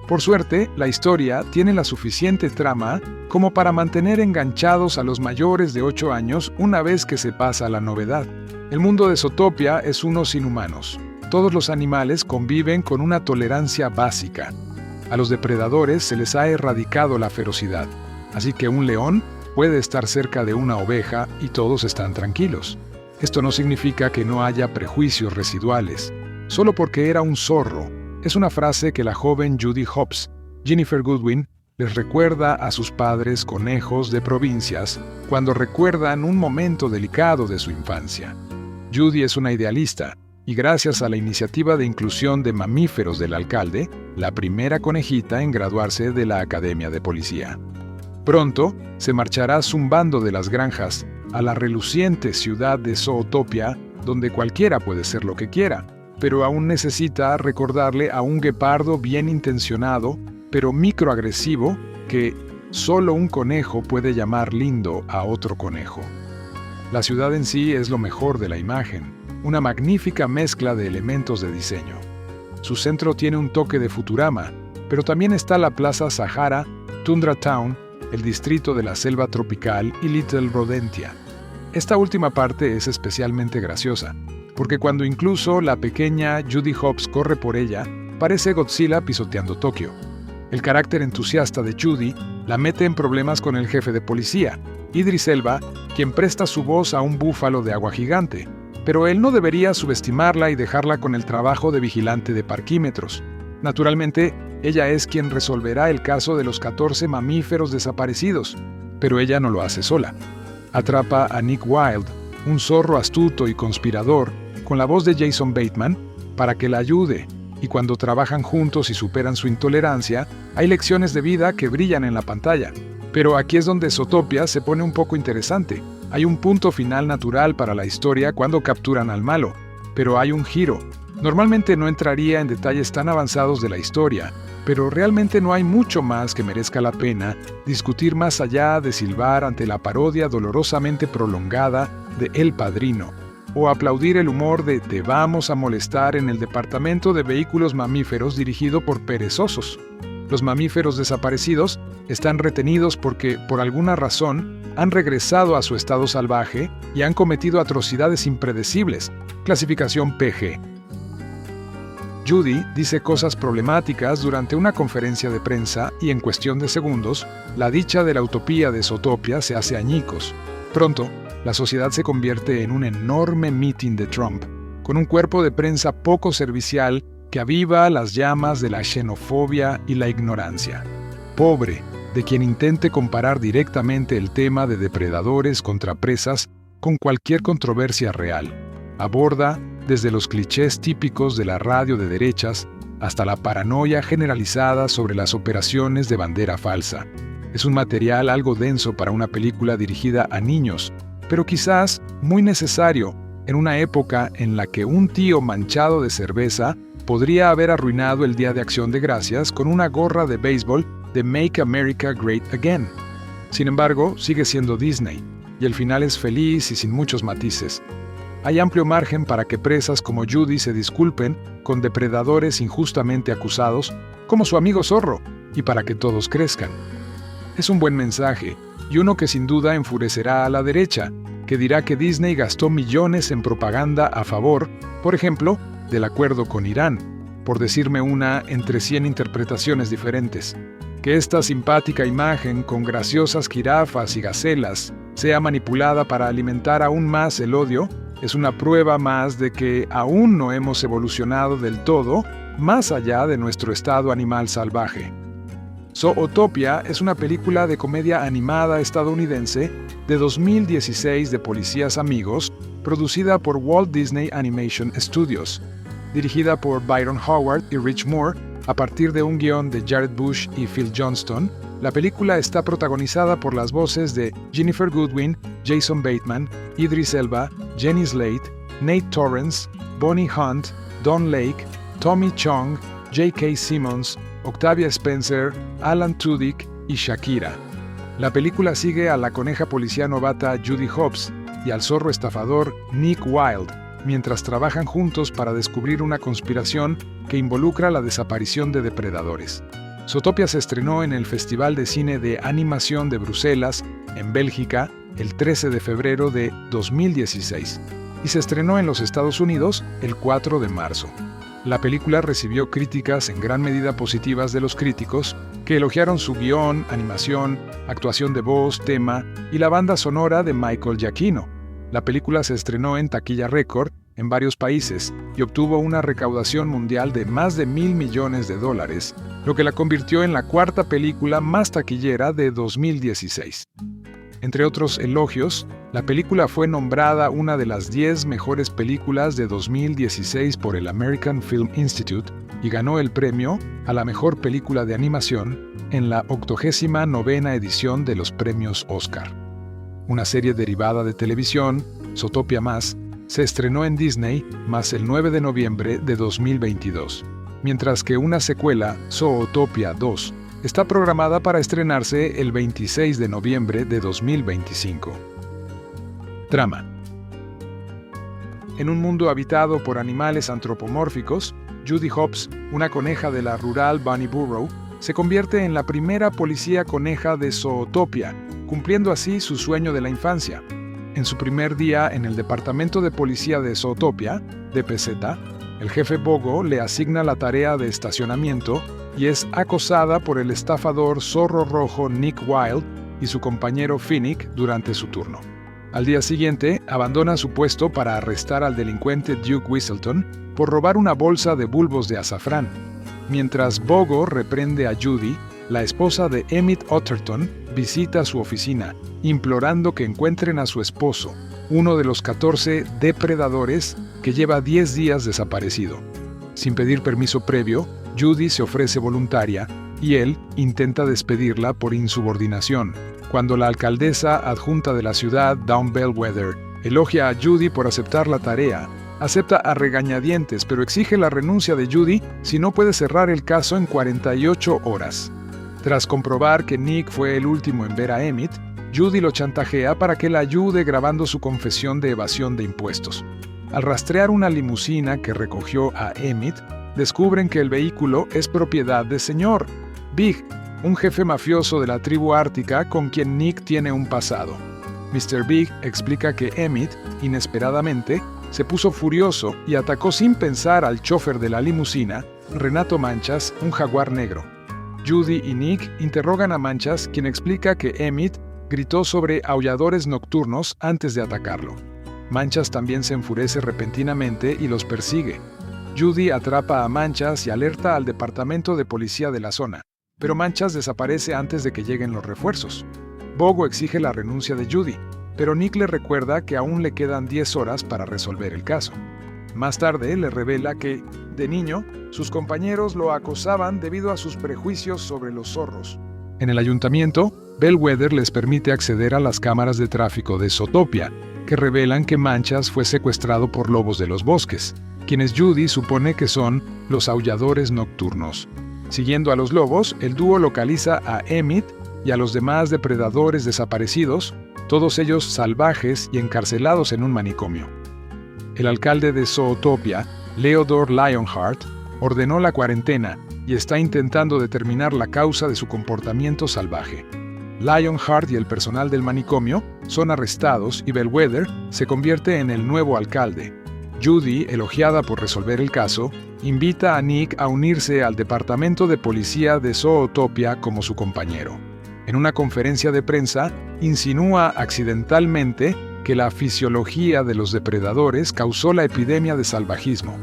Por suerte, la historia tiene la suficiente trama como para mantener enganchados a los mayores de 8 años una vez que se pasa la novedad. El mundo de Zootopia es uno sin humanos. Todos los animales conviven con una tolerancia básica. A los depredadores se les ha erradicado la ferocidad, así que un león puede estar cerca de una oveja y todos están tranquilos. Esto no significa que no haya prejuicios residuales. Solo porque era un zorro, es una frase que la joven Judy Hopps, Ginnifer Goodwin, les recuerda a sus padres conejos de provincias cuando recuerdan un momento delicado de su infancia. Judy es una idealista, y gracias a la iniciativa de inclusión de mamíferos del alcalde, la primera conejita en graduarse de la Academia de Policía. Pronto se marchará zumbando de las granjas a la reluciente ciudad de Zootopia, donde cualquiera puede ser lo que quiera, pero aún necesita recordarle a un guepardo bien intencionado, pero microagresivo, que solo un conejo puede llamar lindo a otro conejo. La ciudad en sí es lo mejor de la imagen, una magnífica mezcla de elementos de diseño. Su centro tiene un toque de Futurama, pero también está la Plaza Sahara, Tundra Town, el distrito de la selva tropical y Little Rodentia. Esta última parte es especialmente graciosa, porque cuando incluso la pequeña Judy Hopps corre por ella, parece Godzilla pisoteando Tokio. El carácter entusiasta de Judy la mete en problemas con el jefe de policía, Idris Elba, quien presta su voz a un búfalo de agua gigante, pero él no debería subestimarla y dejarla con el trabajo de vigilante de parquímetros. Naturalmente, ella es quien resolverá el caso de los 14 mamíferos desaparecidos, pero ella no lo hace sola. Atrapa a Nick Wilde, un zorro astuto y conspirador, con la voz de Jason Bateman, para que la ayude, y cuando trabajan juntos y superan su intolerancia, hay lecciones de vida que brillan en la pantalla. Pero aquí es donde Zootopia se pone un poco interesante. Hay un punto final natural para la historia cuando capturan al malo, pero hay un giro. Normalmente no entraría en detalles tan avanzados de la historia, pero realmente no hay mucho más que merezca la pena discutir más allá de silbar ante la parodia dolorosamente prolongada de El Padrino, o aplaudir el humor de Te vamos a molestar en el departamento de vehículos mamíferos dirigido por perezosos. Los mamíferos desaparecidos están retenidos porque, por alguna razón, han regresado a su estado salvaje y han cometido atrocidades impredecibles, clasificación PG. Judy dice cosas problemáticas durante una conferencia de prensa y en cuestión de segundos, la dicha de la utopía de Zootopia se hace añicos. Pronto, la sociedad se convierte en un enorme meeting de Trump, con un cuerpo de prensa poco servicial que aviva las llamas de la xenofobia y la ignorancia. Pobre de quien intente comparar directamente el tema de depredadores contra presas con cualquier controversia real. Aborda desde los clichés típicos de la radio de derechas hasta la paranoia generalizada sobre las operaciones de bandera falsa. Es un material algo denso para una película dirigida a niños, pero quizás muy necesario en una época en la que un tío manchado de cerveza podría haber arruinado el Día de Acción de Gracias con una gorra de béisbol de Make America Great Again. Sin embargo, sigue siendo Disney, y el final es feliz y sin muchos matices. Hay amplio margen para que presas como Judy se disculpen con depredadores injustamente acusados, como su amigo zorro, y para que todos crezcan. Es un buen mensaje, y uno que sin duda enfurecerá a la derecha, que dirá que Disney gastó millones en propaganda a favor, por ejemplo, del acuerdo con Irán, por decirme una entre 100 interpretaciones diferentes. Que esta simpática imagen con graciosas jirafas y gacelas sea manipulada para alimentar aún más el odio es una prueba más de que aún no hemos evolucionado del todo más allá de nuestro estado animal salvaje. Zootopia es una película de comedia animada estadounidense de 2016 de policías amigos, producida por Walt Disney Animation Studios, dirigida por Byron Howard y Rich Moore, a partir de un guión de Jared Bush y Phil Johnston. La película está protagonizada por las voces de Ginnifer Goodwin, Jason Bateman, Idris Elba, Jenny Slate, Nate Torrence, Bonnie Hunt, Don Lake, Tommy Chong, J.K. Simmons, Octavia Spencer, Alan Tudyk y Shakira. La película sigue a la coneja policía novata Judy Hopps y al zorro estafador Nick Wilde, mientras trabajan juntos para descubrir una conspiración que involucra la desaparición de depredadores. Zootopia se estrenó en el Festival de Cine de Animación de Bruselas, en Bélgica, el 13 de febrero de 2016, y se estrenó en los Estados Unidos el 4 de marzo. La película recibió críticas en gran medida positivas de los críticos, que elogiaron su guión, animación, actuación de voz, tema y la banda sonora de Michael Giacchino. La película se estrenó en taquilla récord en varios países y obtuvo una recaudación mundial de más de $1.000 millones, lo que la convirtió en la cuarta película más taquillera de 2016. Entre otros elogios, la película fue nombrada una de las 10 mejores películas de 2016 por el American Film Institute y ganó el premio a la mejor película de animación en la 89ª edición de los premios Oscar. Una serie derivada de televisión, Zootopia Más, se estrenó en Disney más el 9 de noviembre de 2022, mientras que una secuela, Zootopia 2, está programada para estrenarse el 26 de noviembre de 2025. Trama. En un mundo habitado por animales antropomórficos, Judy Hopps, una coneja de la rural Bunny Burrow, se convierte en la primera policía coneja de Zootopia, cumpliendo así su sueño de la infancia. En su primer día en el Departamento de Policía de Zootopia, DPZ, el jefe Bogo le asigna la tarea de estacionamiento y es acosada por el estafador zorro rojo Nick Wilde y su compañero Finnick durante su turno. Al día siguiente, abandona su puesto para arrestar al delincuente Duke Whistleton por robar una bolsa de bulbos de azafrán. Mientras Bogo reprende a Judy, la esposa de Emmett Otterton visita su oficina, implorando que encuentren a su esposo, uno de los 14 depredadores que lleva 10 días desaparecido. Sin pedir permiso previo, Judy se ofrece voluntaria y él intenta despedirla por insubordinación. Cuando la alcaldesa adjunta de la ciudad, Dawn Bellwether, elogia a Judy por aceptar la tarea, acepta a regañadientes, pero exige la renuncia de Judy si no puede cerrar el caso en 48 horas. Tras comprobar que Nick fue el último en ver a Emmett, Judy lo chantajea para que la ayude grabando su confesión de evasión de impuestos. Al rastrear una limusina que recogió a Emmett, descubren que el vehículo es propiedad de Sr. Big, un jefe mafioso de la tribu ártica con quien Nick tiene un pasado. Mr. Big explica que Emmett, inesperadamente, se puso furioso y atacó sin pensar al chofer de la limusina, Renato Manchas, un jaguar negro. Judy y Nick interrogan a Manchas, quien explica que Emmett gritó sobre aulladores nocturnos antes de atacarlo. Manchas también se enfurece repentinamente y los persigue. Judy atrapa a Manchas y alerta al departamento de policía de la zona, pero Manchas desaparece antes de que lleguen los refuerzos. Bogo exige la renuncia de Judy, pero Nick le recuerda que aún le quedan 10 horas para resolver el caso. Más tarde le revela que, de niño, sus compañeros lo acosaban debido a sus prejuicios sobre los zorros. En el ayuntamiento, Bellwether les permite acceder a las cámaras de tráfico de Zootopia, que revelan que Manchas fue secuestrado por lobos de los bosques, quienes Judy supone que son los aulladores nocturnos. Siguiendo a los lobos, el dúo localiza a Emmett y a los demás depredadores desaparecidos, todos ellos salvajes y encarcelados en un manicomio. El alcalde de Zootopia, Leodore Lionheart, ordenó la cuarentena y está intentando determinar la causa de su comportamiento salvaje. Lionheart y el personal del manicomio son arrestados y Bellwether se convierte en el nuevo alcalde. Judy, elogiada por resolver el caso, invita a Nick a unirse al departamento de policía de Zootopia como su compañero. En una conferencia de prensa, insinúa accidentalmente que la fisiología de los depredadores causó la epidemia de salvajismo.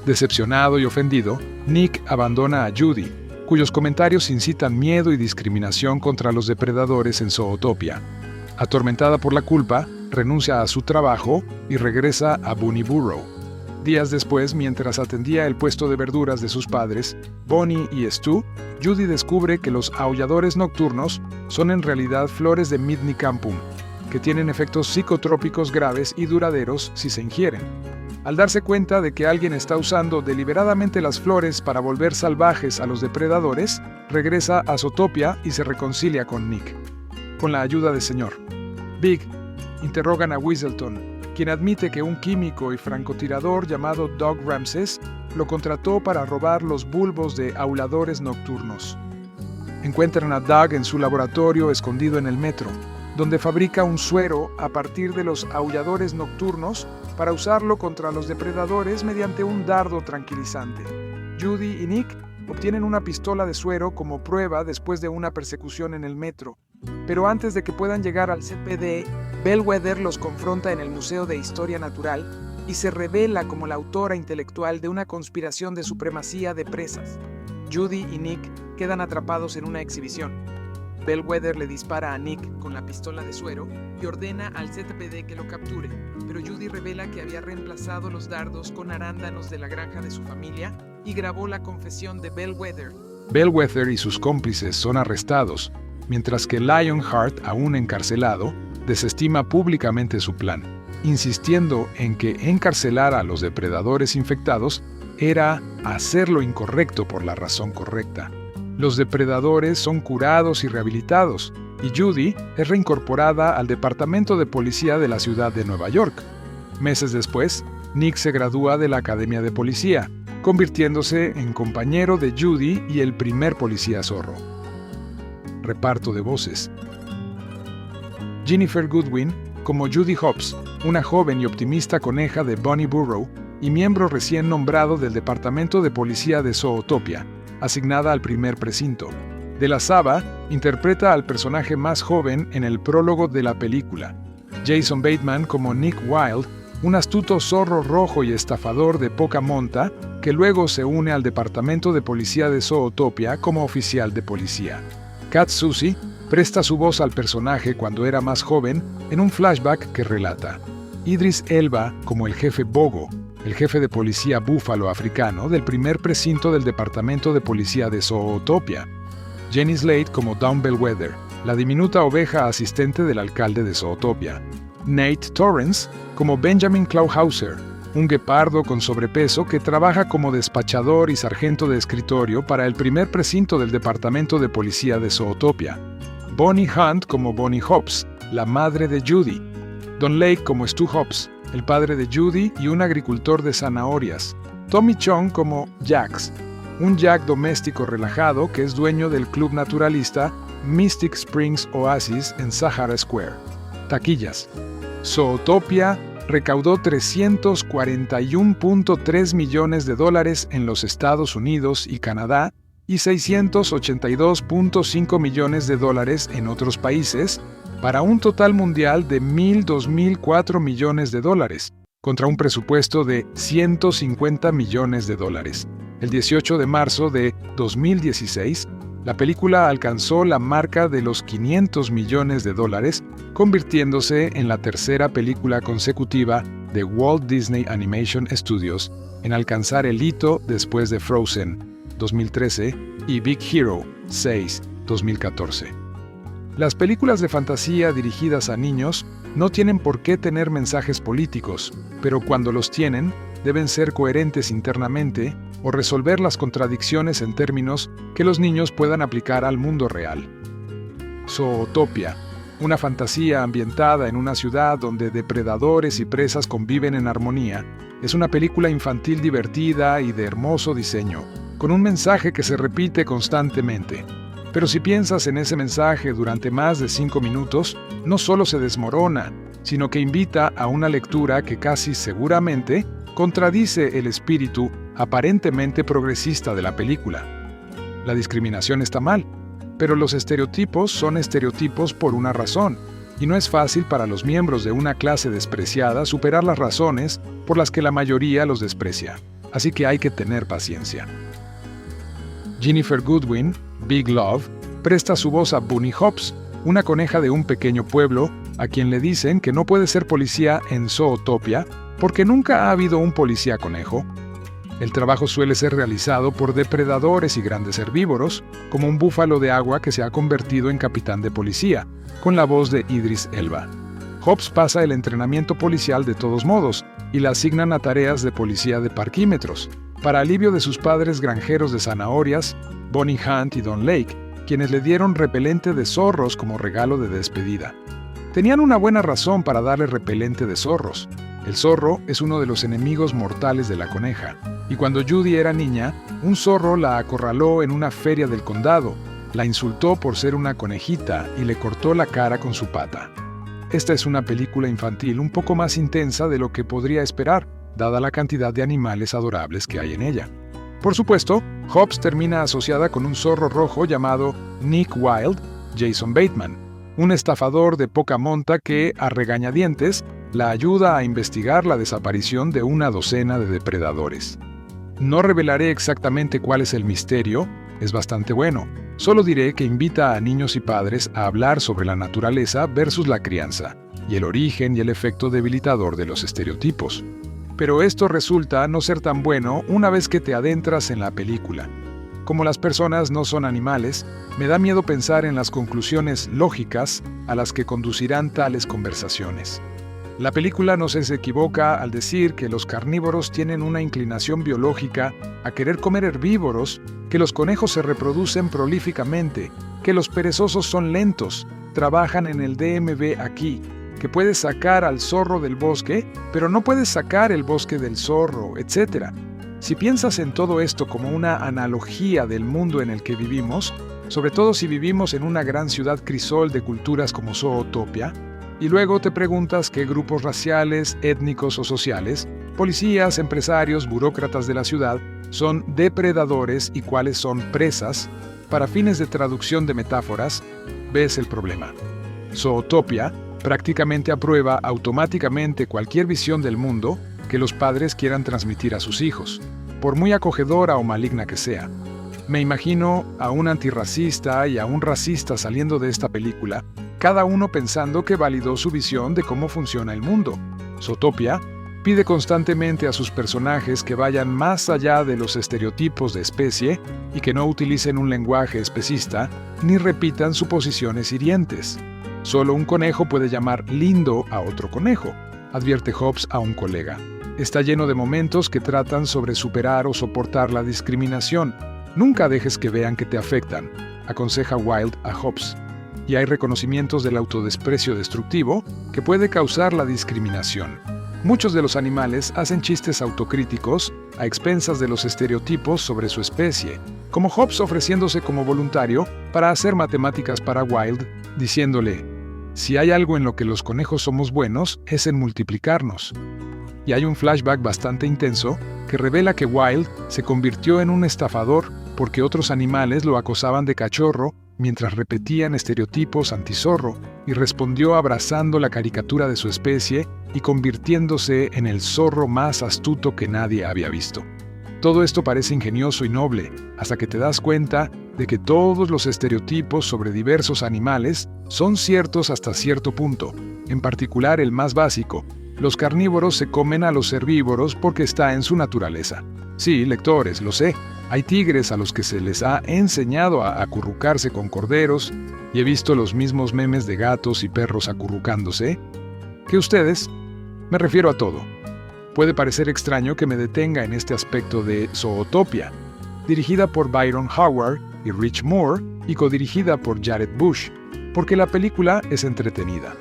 Decepcionado y ofendido, Nick abandona a Judy, cuyos comentarios incitan miedo y discriminación contra los depredadores en Zootopia. Atormentada por la culpa, renuncia a su trabajo y regresa a Bunny Burrow. Días después, mientras atendía el puesto de verduras de sus padres, Bonnie y Stu, Judy descubre que los aulladores nocturnos son en realidad flores de Midnicampum, que tienen efectos psicotrópicos graves y duraderos si se ingieren. Al darse cuenta de que alguien está usando deliberadamente las flores para volver salvajes a los depredadores, regresa a Zootopia y se reconcilia con Nick. Con la ayuda del Sr. Big, interrogan a Weaselton, quien admite que un químico y francotirador llamado Doug Ramses lo contrató para robar los bulbos de auladores nocturnos. Encuentran a Doug en su laboratorio escondido en el metro, donde fabrica un suero a partir de los aulladores nocturnos para usarlo contra los depredadores mediante un dardo tranquilizante. Judy y Nick obtienen una pistola de suero como prueba después de una persecución en el metro, pero antes de que puedan llegar al ZPD, Bellwether los confronta en el Museo de Historia Natural y se revela como la autora intelectual de una conspiración de supremacía de presas. Judy y Nick quedan atrapados en una exhibición. Bellwether le dispara a Nick con la pistola de suero y ordena al ZPD que lo capture, pero Judy revela que había reemplazado los dardos con arándanos de la granja de su familia y grabó la confesión de Bellwether. Bellwether y sus cómplices son arrestados, mientras que Lionheart, aún encarcelado, desestima públicamente su plan, insistiendo en que encarcelar a los depredadores infectados era hacer lo incorrecto por la razón correcta. Los depredadores son curados y rehabilitados, y Judy es reincorporada al Departamento de Policía de la ciudad de Nueva York. Meses después, Nick se gradúa de la Academia de Policía, convirtiéndose en compañero de Judy y el primer policía zorro. Reparto de voces. Jennifer Goodwin como Judy Hopps, una joven y optimista coneja de Bunny Burrow y miembro recién nombrado del Departamento de Policía de Zootopia, asignada al primer precinto. De la Saba interpreta al personaje más joven en el prólogo de la película. Jason Bateman como Nick Wilde, un astuto zorro rojo y estafador de poca monta que luego se une al Departamento de Policía de Zootopia como oficial de policía. Cat Susie presta su voz al personaje cuando era más joven en un flashback que relata. Idris Elba como el jefe Bogo, el jefe de policía búfalo africano del primer precinto del Departamento de Policía de Zootopia. Jenny Slate como Dawn Bellwether, la diminuta oveja asistente del alcalde de Zootopia. Nate Torrance como Benjamin Clauhauser, un guepardo con sobrepeso que trabaja como despachador y sargento de escritorio para el primer precinto del Departamento de Policía de Zootopia. Bonnie Hunt como Bonnie Hopps, la madre de Judy. Don Lake como Stu Hopps, el padre de Judy y un agricultor de zanahorias. Tommy Chong como Jax, un Jack doméstico relajado que es dueño del club naturalista Mystic Springs Oasis en Sahara Square. Taquillas. Zootopia recaudó $341.3 millones en los Estados Unidos y Canadá y $682.5 millones en otros países, para un total mundial de $2.004 millones, contra un presupuesto de $150 millones. El 18 de marzo de 2016, la película alcanzó la marca de los $500 millones, convirtiéndose en la tercera película consecutiva de Walt Disney Animation Studios en alcanzar el hito después de Frozen, 2013, y Big Hero 6, 2014. Las películas de fantasía dirigidas a niños no tienen por qué tener mensajes políticos, pero cuando los tienen, deben ser coherentes internamente o resolver las contradicciones en términos que los niños puedan aplicar al mundo real. Zootopia, una fantasía ambientada en una ciudad donde depredadores y presas conviven en armonía, es una película infantil divertida y de hermoso diseño, con un mensaje que se repite constantemente. Pero si piensas en ese mensaje durante más de 5 minutos, no solo se desmorona, sino que invita a una lectura que casi seguramente contradice el espíritu aparentemente progresista de la película. La discriminación está mal, pero los estereotipos son estereotipos por una razón, y no es fácil para los miembros de una clase despreciada superar las razones por las que la mayoría los desprecia, así que hay que tener paciencia. Jennifer Goodwin, Big Love, presta su voz a Bunny Hopps, una coneja de un pequeño pueblo, a quien le dicen que no puede ser policía en Zootopia porque nunca ha habido un policía conejo. El trabajo suele ser realizado por depredadores y grandes herbívoros, como un búfalo de agua que se ha convertido en capitán de policía, con la voz de Idris Elba. Hobbs pasa el entrenamiento policial de todos modos y la asignan a tareas de policía de parquímetros, para alivio de sus padres granjeros de zanahorias, Bonnie Hunt y Don Lake, quienes le dieron repelente de zorros como regalo de despedida. Tenían una buena razón para darle repelente de zorros. El zorro es uno de los enemigos mortales de la coneja, y cuando Judy era niña, un zorro la acorraló en una feria del condado, la insultó por ser una conejita y le cortó la cara con su pata. Esta es una película infantil un poco más intensa de lo que podría esperar, dada la cantidad de animales adorables que hay en ella. Por supuesto, Hobbs termina asociada con un zorro rojo llamado Nick Wilde, Jason Bateman, un estafador de poca monta que, a regañadientes, la ayuda a investigar la desaparición de una docena de depredadores. No revelaré exactamente cuál es el misterio, es bastante bueno. Solo diré que invita a niños y padres a hablar sobre la naturaleza versus la crianza, y el origen y el efecto debilitador de los estereotipos. Pero esto resulta no ser tan bueno una vez que te adentras en la película. Como las personas no son animales, me da miedo pensar en las conclusiones lógicas a las que conducirán tales conversaciones. La película no se equivoca al decir que los carnívoros tienen una inclinación biológica a querer comer herbívoros, que los conejos se reproducen prolíficamente, que los perezosos son lentos, trabajan en el DMV aquí, que puedes sacar al zorro del bosque, pero no puedes sacar el bosque del zorro, etc. Si piensas en todo esto como una analogía del mundo en el que vivimos, sobre todo si vivimos en una gran ciudad crisol de culturas como Zootopia, y luego te preguntas qué grupos raciales, étnicos o sociales, policías, empresarios, burócratas de la ciudad, son depredadores y cuáles son presas, para fines de traducción de metáforas, ves el problema. Zootopia prácticamente aprueba automáticamente cualquier visión del mundo que los padres quieran transmitir a sus hijos, por muy acogedora o maligna que sea. Me imagino a un antirracista y a un racista saliendo de esta película, cada uno pensando que validó su visión de cómo funciona el mundo. Zootopia pide constantemente a sus personajes que vayan más allá de los estereotipos de especie y que no utilicen un lenguaje especista ni repitan suposiciones hirientes. Solo un conejo puede llamar lindo a otro conejo, advierte Hobbs a un colega. Está lleno de momentos que tratan sobre superar o soportar la discriminación. Nunca dejes que vean que te afectan, aconseja Wilde a Hobbs. Y hay reconocimientos del autodesprecio destructivo que puede causar la discriminación. Muchos de los animales hacen chistes autocríticos a expensas de los estereotipos sobre su especie, como Hobbs ofreciéndose como voluntario para hacer matemáticas para Wilde, diciéndole: si hay algo en lo que los conejos somos buenos, es en multiplicarnos. Y hay un flashback bastante intenso que revela que Wilde se convirtió en un estafador porque otros animales lo acosaban de cachorro mientras repetían estereotipos antizorro, y respondió abrazando la caricatura de su especie y convirtiéndose en el zorro más astuto que nadie había visto. Todo esto parece ingenioso y noble, hasta que te das cuenta de que todos los estereotipos sobre diversos animales son ciertos hasta cierto punto, en particular el más básico: los carnívoros se comen a los herbívoros porque está en su naturaleza. Sí, lectores, lo sé. Hay tigres a los que se les ha enseñado a acurrucarse con corderos, y he visto los mismos memes de gatos y perros acurrucándose. ¿Que ustedes? Me refiero a todo. Puede parecer extraño que me detenga en este aspecto de Zootopia, dirigida por Byron Howard y Rich Moore y codirigida por Jared Bush, porque la película es entretenida.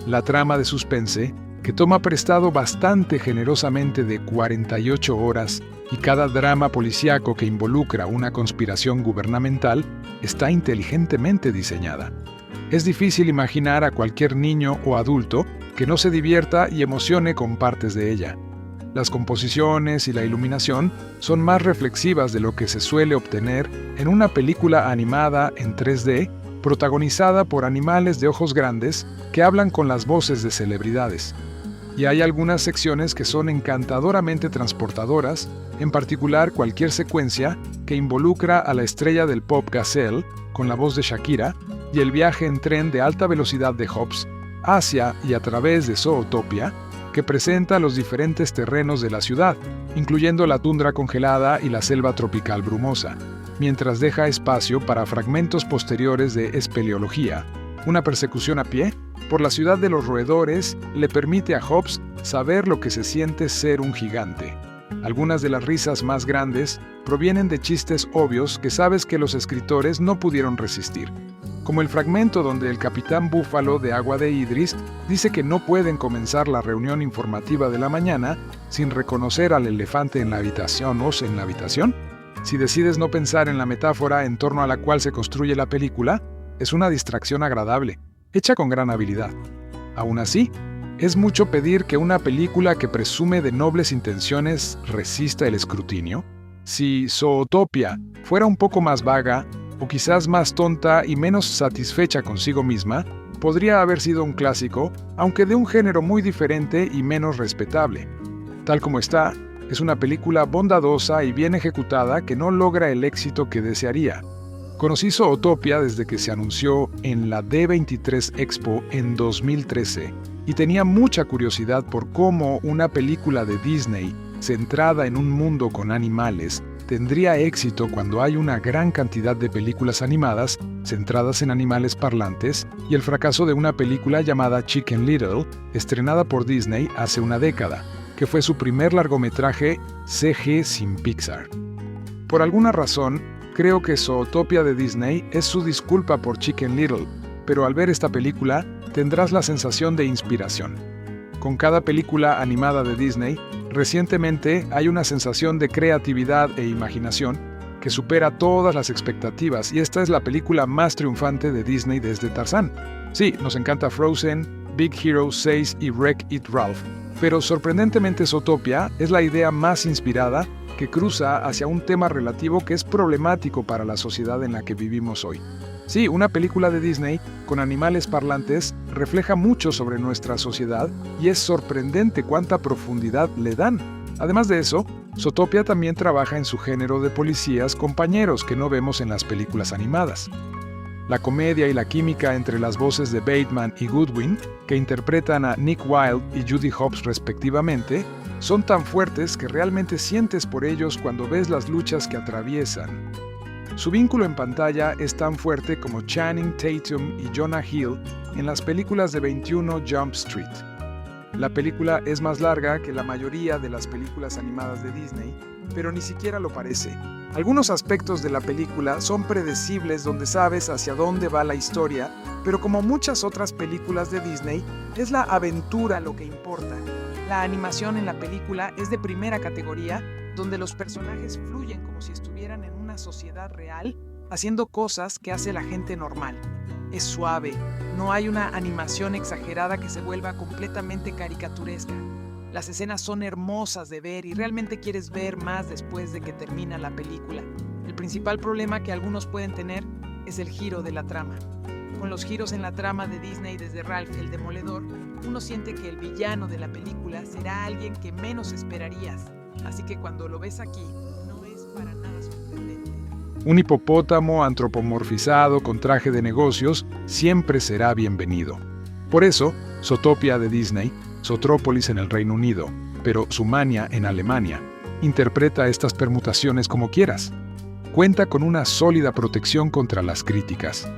La trama de suspense, que toma prestado bastante generosamente de 48 horas, y cada drama policíaco que involucra una conspiración gubernamental, está inteligentemente diseñada. Es difícil imaginar a cualquier niño o adulto que no se divierta y emocione con partes de ella. Las composiciones y la iluminación son más reflexivas de lo que se suele obtener en una película animada en 3D, protagonizada por animales de ojos grandes que hablan con las voces de celebridades. Y hay algunas secciones que son encantadoramente transportadoras, en particular cualquier secuencia que involucra a la estrella del pop Gazelle, con la voz de Shakira, y el viaje en tren de alta velocidad de Hobbs hacia y a través de Zootopia, que presenta los diferentes terrenos de la ciudad, incluyendo la tundra congelada y la selva tropical brumosa, mientras deja espacio para fragmentos posteriores de espeleología, Una persecución a pie por la ciudad de los roedores le permite a Hobbs saber lo que se siente ser un gigante. Algunas de las risas más grandes provienen de chistes obvios que sabes que los escritores no pudieron resistir, como el fragmento donde el capitán Búfalo de Agua de Idris dice que no pueden comenzar la reunión informativa de la mañana sin reconocer al elefante en la habitación o en la habitación. Si decides no pensar en la metáfora en torno a la cual se construye la película, es una distracción agradable, hecha con gran habilidad. Aún así, es mucho pedir que una película que presume de nobles intenciones resista el escrutinio. Si Zootopia fuera un poco más vaga, o quizás más tonta y menos satisfecha consigo misma, podría haber sido un clásico, aunque de un género muy diferente y menos respetable. Tal como está, es una película bondadosa y bien ejecutada que no logra el éxito que desearía. Conocí Zootopia desde que se anunció en la D23 Expo en 2013 y tenía mucha curiosidad por cómo una película de Disney centrada en un mundo con animales tendría éxito cuando hay una gran cantidad de películas animadas centradas en animales parlantes y el fracaso de una película llamada Chicken Little, estrenada por Disney hace una década, que fue su primer largometraje CG sin Pixar. Por alguna razón, creo que Zootopia de Disney es su disculpa por Chicken Little, pero al ver esta película tendrás la sensación de inspiración. Con cada película animada de Disney, recientemente hay una sensación de creatividad e imaginación que supera todas las expectativas y esta es la película más triunfante de Disney desde Tarzán. Sí, nos encanta Frozen, Big Hero 6 y Wreck-It Ralph, pero sorprendentemente Zootopia es la idea más inspirada que cruza hacia un tema relativo que es problemático para la sociedad en la que vivimos hoy. Sí, una película de Disney con animales parlantes refleja mucho sobre nuestra sociedad y es sorprendente cuánta profundidad le dan. Además de eso, Zootopia también trabaja en su género de policías compañeros que no vemos en las películas animadas. La comedia y la química entre las voces de Bateman y Goodwin, que interpretan a Nick Wilde y Judy Hopps respectivamente, son tan fuertes que realmente sientes por ellos cuando ves las luchas que atraviesan. Su vínculo en pantalla es tan fuerte como Channing Tatum y Jonah Hill en las películas de 21 Jump Street. La película es más larga que la mayoría de las películas animadas de Disney, pero ni siquiera lo parece. Algunos aspectos de la película son predecibles donde sabes hacia dónde va la historia, pero como muchas otras películas de Disney, es la aventura lo que importa. La animación en la película es de primera categoría, donde los personajes fluyen como si estuvieran en una sociedad real, haciendo cosas que hace la gente normal. Es suave, no hay una animación exagerada que se vuelva completamente caricaturesca. Las escenas son hermosas de ver y realmente quieres ver más después de que termina la película. El principal problema que algunos pueden tener es el giro de la trama. Con los giros en la trama de Disney desde Ralph el Demoledor, uno siente que el villano de la película será alguien que menos esperarías. Así que cuando lo ves aquí, no es para nada sorprendente. Un hipopótamo antropomorfizado con traje de negocios siempre será bienvenido. Por eso, Zootopia de Disney, Zootrópolis en el Reino Unido, pero Zumania en Alemania, interpreta estas permutaciones como quieras. Cuenta con una sólida protección contra las críticas.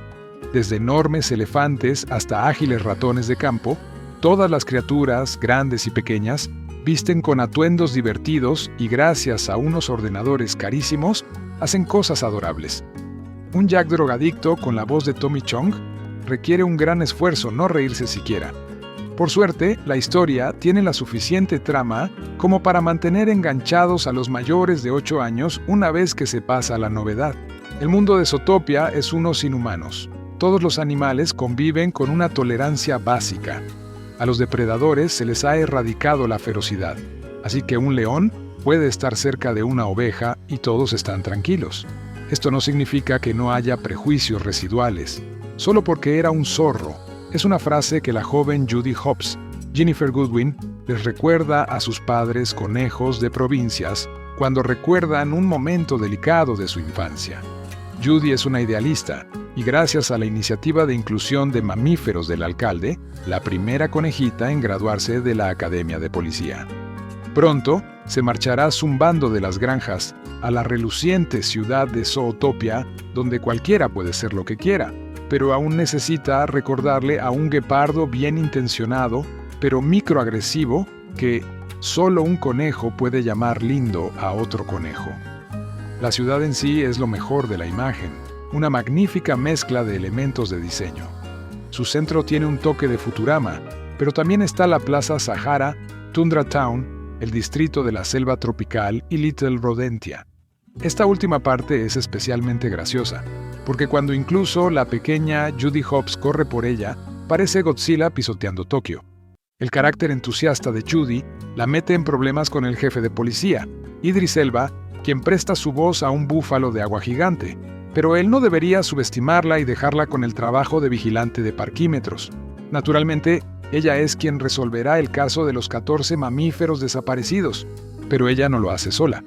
Desde enormes elefantes hasta ágiles ratones de campo, todas las criaturas, grandes y pequeñas, visten con atuendos divertidos y gracias a unos ordenadores carísimos, hacen cosas adorables. Un Jack drogadicto con la voz de Tommy Chong requiere un gran esfuerzo no reírse siquiera. Por suerte, la historia tiene la suficiente trama como para mantener enganchados a los mayores de 8 años una vez que se pasa la novedad. El mundo de Zootopia es uno sin humanos. Todos los animales conviven con una tolerancia básica. A los depredadores se les ha erradicado la ferocidad, así que un león puede estar cerca de una oveja y todos están tranquilos. Esto no significa que no haya prejuicios residuales, solo porque era un zorro. Es una frase que la joven Judy Hopps, Ginnifer Goodwin, les recuerda a sus padres conejos de provincias cuando recuerdan un momento delicado de su infancia. Judy es una idealista, y gracias a la iniciativa de inclusión de mamíferos del alcalde, la primera conejita en graduarse de la Academia de Policía. Pronto, se marchará zumbando de las granjas a la reluciente ciudad de Zootopia, donde cualquiera puede ser lo que quiera, pero aún necesita recordarle a un guepardo bien intencionado, pero microagresivo, que solo un conejo puede llamar lindo a otro conejo. La ciudad en sí es lo mejor de la imagen, una magnífica mezcla de elementos de diseño. Su centro tiene un toque de Futurama, pero también está la Plaza Sahara, Tundra Town, el distrito de la selva tropical y Little Rodentia. Esta última parte es especialmente graciosa, porque cuando incluso la pequeña Judy Hopps corre por ella, parece Godzilla pisoteando Tokio. El carácter entusiasta de Judy la mete en problemas con el jefe de policía, Idris Elba, quien presta su voz a un búfalo de agua gigante, pero él no debería subestimarla y dejarla con el trabajo de vigilante de parquímetros. Naturalmente, ella es quien resolverá el caso de los 14 mamíferos desaparecidos, pero ella no lo hace sola.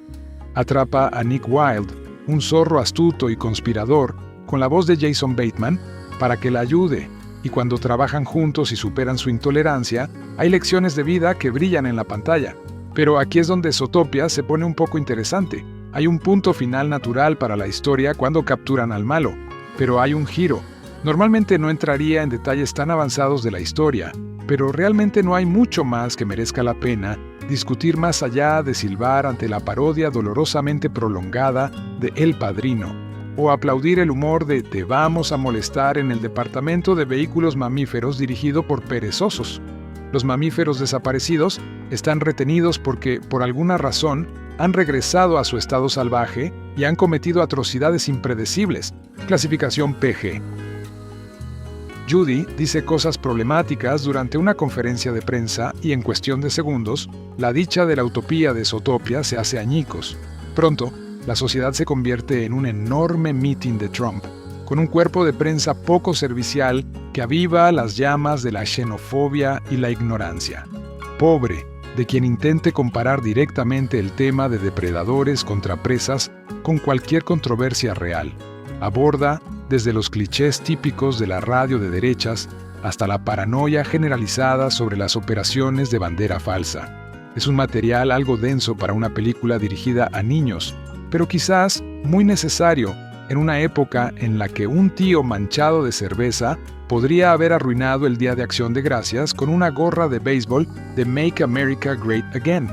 Atrapa a Nick Wilde, un zorro astuto y conspirador, con la voz de Jason Bateman, para que la ayude, y cuando trabajan juntos y superan su intolerancia, hay lecciones de vida que brillan en la pantalla. Pero aquí es donde Zootopia se pone un poco interesante. Hay un punto final natural para la historia cuando capturan al malo, pero hay un giro. Normalmente no entraría en detalles tan avanzados de la historia, pero realmente no hay mucho más que merezca la pena discutir más allá de silbar ante la parodia dolorosamente prolongada de El Padrino, o aplaudir el humor de Te vamos a molestar en el departamento de vehículos mamíferos dirigido por perezosos. Los mamíferos desaparecidos están retenidos porque, por alguna razón, han regresado a su estado salvaje y han cometido atrocidades impredecibles, clasificación PG. Judy dice cosas problemáticas durante una conferencia de prensa y en cuestión de segundos, la dicha de la utopía de Zootopia se hace añicos. Pronto, la sociedad se convierte en un enorme mitin de Trump, con un cuerpo de prensa poco servicial que aviva las llamas de la xenofobia y la ignorancia. Pobre de quien intente comparar directamente el tema de depredadores contra presas con cualquier controversia real. Aborda desde los clichés típicos de la radio de derechas hasta la paranoia generalizada sobre las operaciones de bandera falsa. Es un material algo denso para una película dirigida a niños, pero quizás muy necesario en una época en la que un tío manchado de cerveza podría haber arruinado el Día de Acción de Gracias con una gorra de béisbol de Make America Great Again.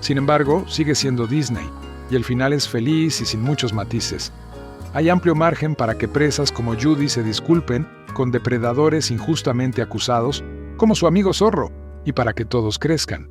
Sin embargo, sigue siendo Disney, y el final es feliz y sin muchos matices. Hay amplio margen para que presas como Judy se disculpen con depredadores injustamente acusados, como su amigo zorro, y para que todos crezcan.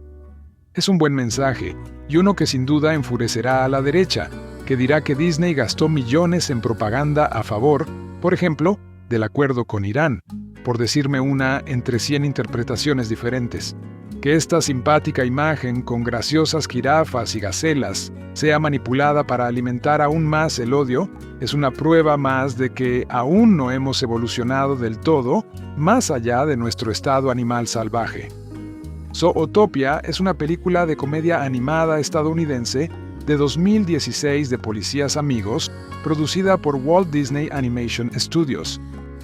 Es un buen mensaje, y uno que sin duda enfurecerá a la derecha, que dirá que Disney gastó millones en propaganda a favor, por ejemplo, del acuerdo con Irán, por decirme una entre 100 interpretaciones diferentes. Que esta simpática imagen con graciosas jirafas y gacelas sea manipulada para alimentar aún más el odio es una prueba más de que aún no hemos evolucionado del todo más allá de nuestro estado animal salvaje. Zootopia es una película de comedia animada estadounidense de 2016 de policías amigos, producida por Walt Disney Animation Studios,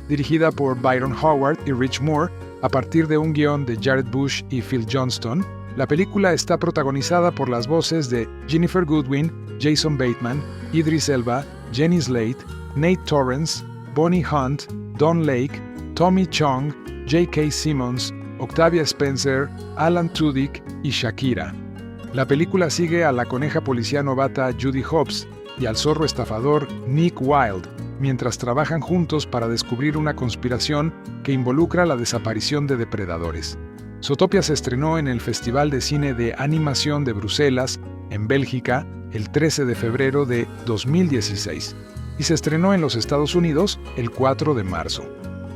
dirigida por Byron Howard y Rich Moore, a partir de un guión de Jared Bush y Phil Johnston. La película está protagonizada por las voces de Ginnifer Goodwin, Jason Bateman, Idris Elba, Jenny Slate, Nate Torrence, Bonnie Hunt, Don Lake, Tommy Chong, J.K. Simmons, Octavia Spencer, Alan Tudyk y Shakira. La película sigue a la coneja policía novata Judy Hopps y al zorro estafador Nick Wilde, mientras trabajan juntos para descubrir una conspiración que involucra la desaparición de depredadores. Zootopia se estrenó en el Festival de Cine de Animación de Bruselas, en Bélgica, el 13 de febrero de 2016, y se estrenó en los Estados Unidos el 4 de marzo.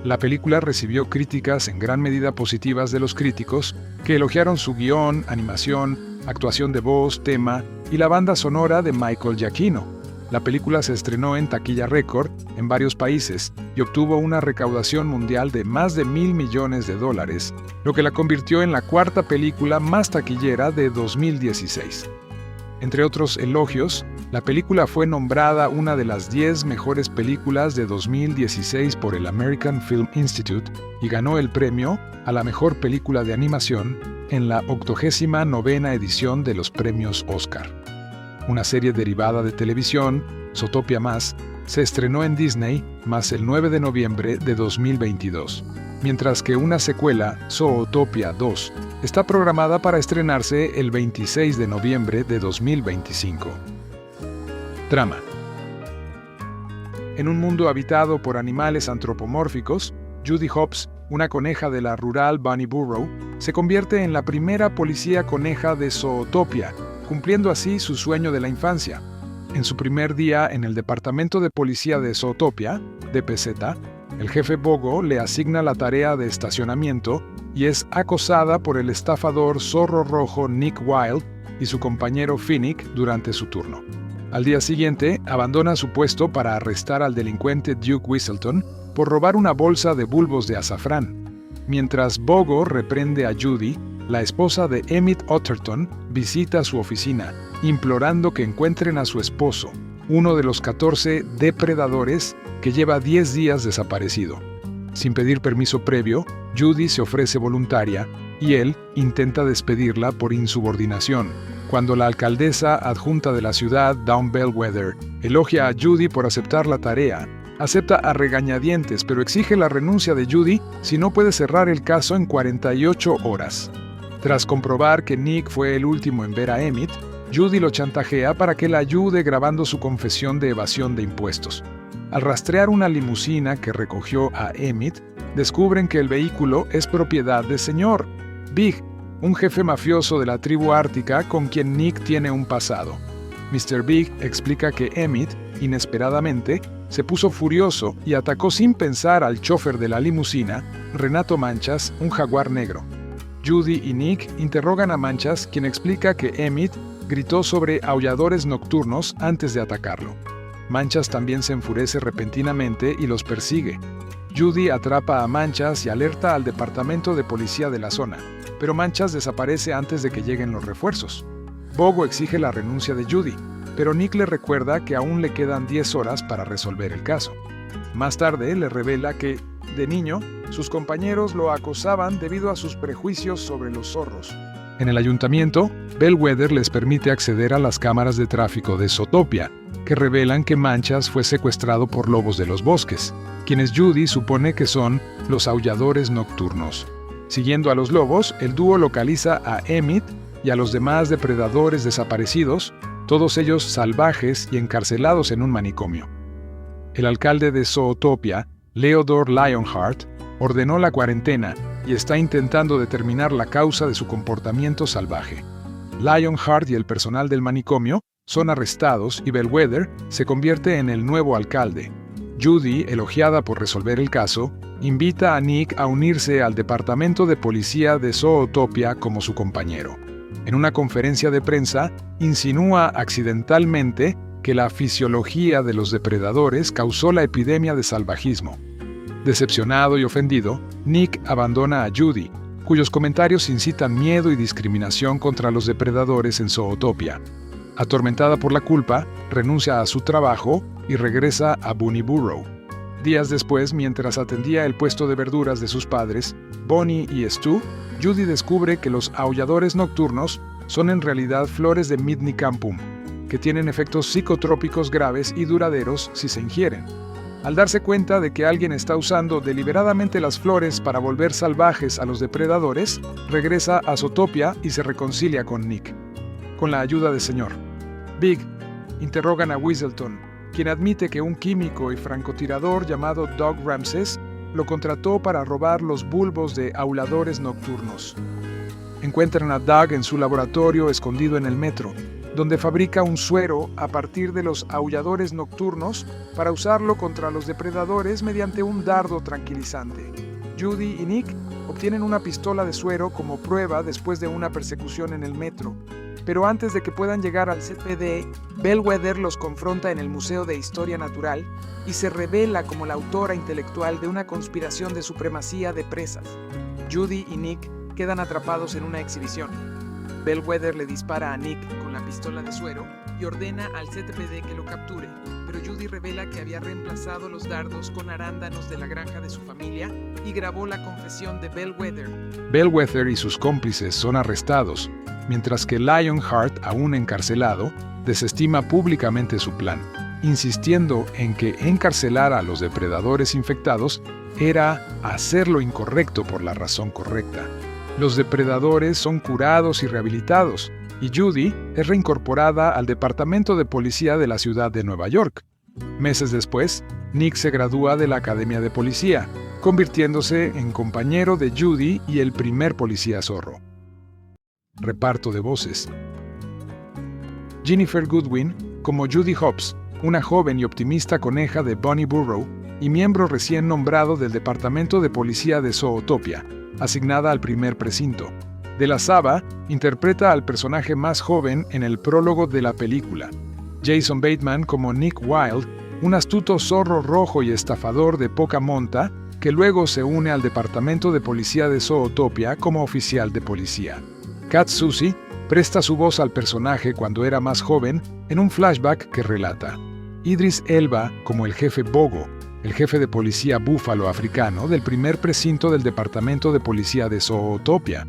La película recibió críticas en gran medida positivas de los críticos, que elogiaron su guión, animación, actuación de voz, tema y la banda sonora de Michael Giacchino. La película se estrenó en taquilla récord en varios países y obtuvo una recaudación mundial de más de $1.000 millones, lo que la convirtió en la cuarta película más taquillera de 2016. Entre otros elogios, la película fue nombrada una de las 10 mejores películas de 2016 por el American Film Institute y ganó el premio a la mejor película de animación en la 89ª edición de los premios Oscar. Una serie derivada de televisión, Zootopia Más, se estrenó en Disney más el 9 de noviembre de 2022, mientras que una secuela, Zootopia 2, está programada para estrenarse el 26 de noviembre de 2025. Trama. En un mundo habitado por animales antropomórficos, Judy Hopps, una coneja de la rural Bunny Burrow, se convierte en la primera policía coneja de Zootopia, cumpliendo así su sueño de la infancia. En su primer día en el Departamento de Policía de Zootopia, DPZ, el jefe Bogo le asigna la tarea de estacionamiento y es acosada por el estafador zorro rojo Nick Wilde y su compañero Finnick durante su turno. Al día siguiente, abandona su puesto para arrestar al delincuente Duke Whistleton por robar una bolsa de bulbos de azafrán. Mientras Bogo reprende a Judy, la esposa de Emmett Otterton visita su oficina, implorando que encuentren a su esposo, uno de los 14 depredadores que lleva 10 días desaparecido. Sin pedir permiso previo, Judy se ofrece voluntaria y él intenta despedirla por insubordinación. Cuando la alcaldesa adjunta de la ciudad, Dawn Bellwether, elogia a Judy por aceptar la tarea, acepta a regañadientes, pero exige la renuncia de Judy si no puede cerrar el caso en 48 horas. Tras comprobar que Nick fue el último en ver a Emmett, Judy lo chantajea para que la ayude grabando su confesión de evasión de impuestos. Al rastrear una limusina que recogió a Emmett, descubren que el vehículo es propiedad del señor Big, un jefe mafioso de la tribu ártica con quien Nick tiene un pasado. Mr. Big explica que Emmett, inesperadamente, se puso furioso y atacó sin pensar al chofer de la limusina, Renato Manchas, un jaguar negro. Judy y Nick interrogan a Manchas, quien explica que Emmett gritó sobre aulladores nocturnos antes de atacarlo. Manchas también se enfurece repentinamente y los persigue. Judy atrapa a Manchas y alerta al departamento de policía de la zona, pero Manchas desaparece antes de que lleguen los refuerzos. Bogo exige la renuncia de Judy, pero Nick le recuerda que aún le quedan 10 horas para resolver el caso. Más tarde le revela que, de niño, sus compañeros lo acosaban debido a sus prejuicios sobre los zorros. En el ayuntamiento, Bellwether les permite acceder a las cámaras de tráfico de Zootopia, que revelan que Manchas fue secuestrado por lobos de los bosques, quienes Judy supone que son los aulladores nocturnos. Siguiendo a los lobos, el dúo localiza a Emmett y a los demás depredadores desaparecidos, todos ellos salvajes y encarcelados en un manicomio. El alcalde de Zootopia, Leodore Lionheart, ordenó la cuarentena y está intentando determinar la causa de su comportamiento salvaje. Lionheart y el personal del manicomio son arrestados y Bellwether se convierte en el nuevo alcalde. Judy, elogiada por resolver el caso, invita a Nick a unirse al departamento de policía de Zootopia como su compañero. En una conferencia de prensa, insinúa accidentalmente que la fisiología de los depredadores causó la epidemia de salvajismo. Decepcionado y ofendido, Nick abandona a Judy, cuyos comentarios incitan miedo y discriminación contra los depredadores en Zootopia. Atormentada por la culpa, renuncia a su trabajo y regresa a Bunny Burrow. Días después, mientras atendía el puesto de verduras de sus padres, Bonnie y Stu, Judy descubre que los aulladores nocturnos son en realidad flores de Midnicampum, que tienen efectos psicotrópicos graves y duraderos si se ingieren. Al darse cuenta de que alguien está usando deliberadamente las flores para volver salvajes a los depredadores, regresa a Zootopia y se reconcilia con Nick. Con la ayuda del señor Big, interrogan a Whistleton, quien admite que un químico y francotirador llamado Doug Ramses lo contrató para robar los bulbos de aulladores nocturnos. Encuentran a Doug en su laboratorio escondido en el metro, donde fabrica un suero a partir de los aulladores nocturnos para usarlo contra los depredadores mediante un dardo tranquilizante. Judy y Nick obtienen una pistola de suero como prueba después de una persecución en el metro, pero antes de que puedan llegar al ZPD, Bellwether los confronta en el Museo de Historia Natural y se revela como la autora intelectual de una conspiración de supremacía de presas. Judy y Nick quedan atrapados en una exhibición. Bellwether le dispara a Nick con la pistola de suero y ordena al ZPD que lo capture, pero Judy revela que había reemplazado los dardos con arándanos de la granja de su familia y grabó la confesión de Bellwether. Bellwether y sus cómplices son arrestados, mientras que Lionheart, aún encarcelado, desestima públicamente su plan. insistiendo en que encarcelar a los depredadores infectados era hacer lo incorrecto por la razón correcta. Los depredadores son curados y rehabilitados, y Judy es reincorporada al Departamento de Policía de la ciudad de Nueva York. Meses después, Nick se gradúa de la Academia de Policía, convirtiéndose en compañero de Judy y el primer policía zorro. Reparto de voces. Ginnifer Goodwin como Judy Hopps, una joven y optimista coneja de Bunny Burrow y miembro recién nombrado del Departamento de Policía de Zootopia, asignada al primer precinto. De la Saba interpreta al personaje más joven en el prólogo de la película. Jason Bateman como Nick Wilde, un astuto zorro rojo y estafador de poca monta que luego se une al Departamento de Policía de Zootopia como oficial de policía. Cat Susie presta su voz al personaje cuando era más joven en un flashback que relata. Idris Elba como el jefe Bogo, el jefe de policía búfalo africano del primer precinto del Departamento de Policía de Zootopia.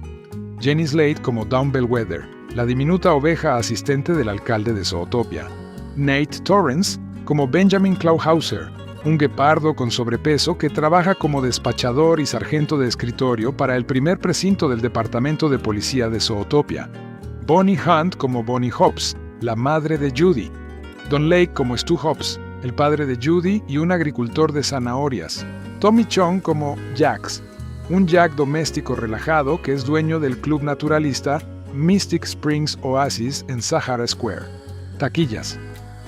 Jenny Slate como Dawn Bellwether, la diminuta oveja asistente del alcalde de Zootopia. Nate Torrance como Benjamin Clauhauser, un guepardo con sobrepeso que trabaja como despachador y sargento de escritorio para el primer precinto del Departamento de Policía de Zootopia. Bonnie Hunt como Bonnie Hopps, la madre de Judy. Don Lake como Stu Hopps, el padre de Judy y un agricultor de zanahorias. Tommy Chong como Jax, un jack doméstico relajado que es dueño del club naturalista Mystic Springs Oasis en Sahara Square. Taquillas.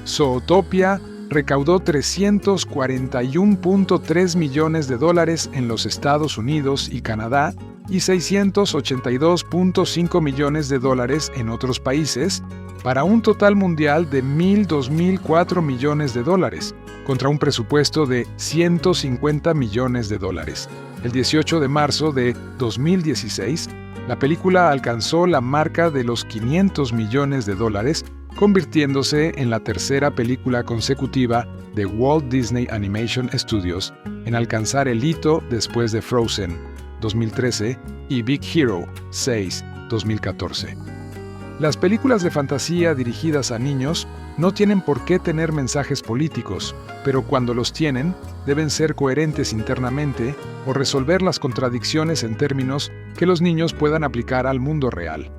Zootopia recaudó $341.3 millones en los Estados Unidos y Canadá y $682.5 millones en otros países, para un total mundial de $1,004 millones, contra un presupuesto de $150 millones. El 18 de marzo de 2016, la película alcanzó la marca de los $500 millones, convirtiéndose en la tercera película consecutiva de Walt Disney Animation Studios en alcanzar el hito después de Frozen, 2013, y Big Hero 6, 2014. Las películas de fantasía dirigidas a niños no tienen por qué tener mensajes políticos, pero cuando los tienen, deben ser coherentes internamente o resolver las contradicciones en términos que los niños puedan aplicar al mundo real.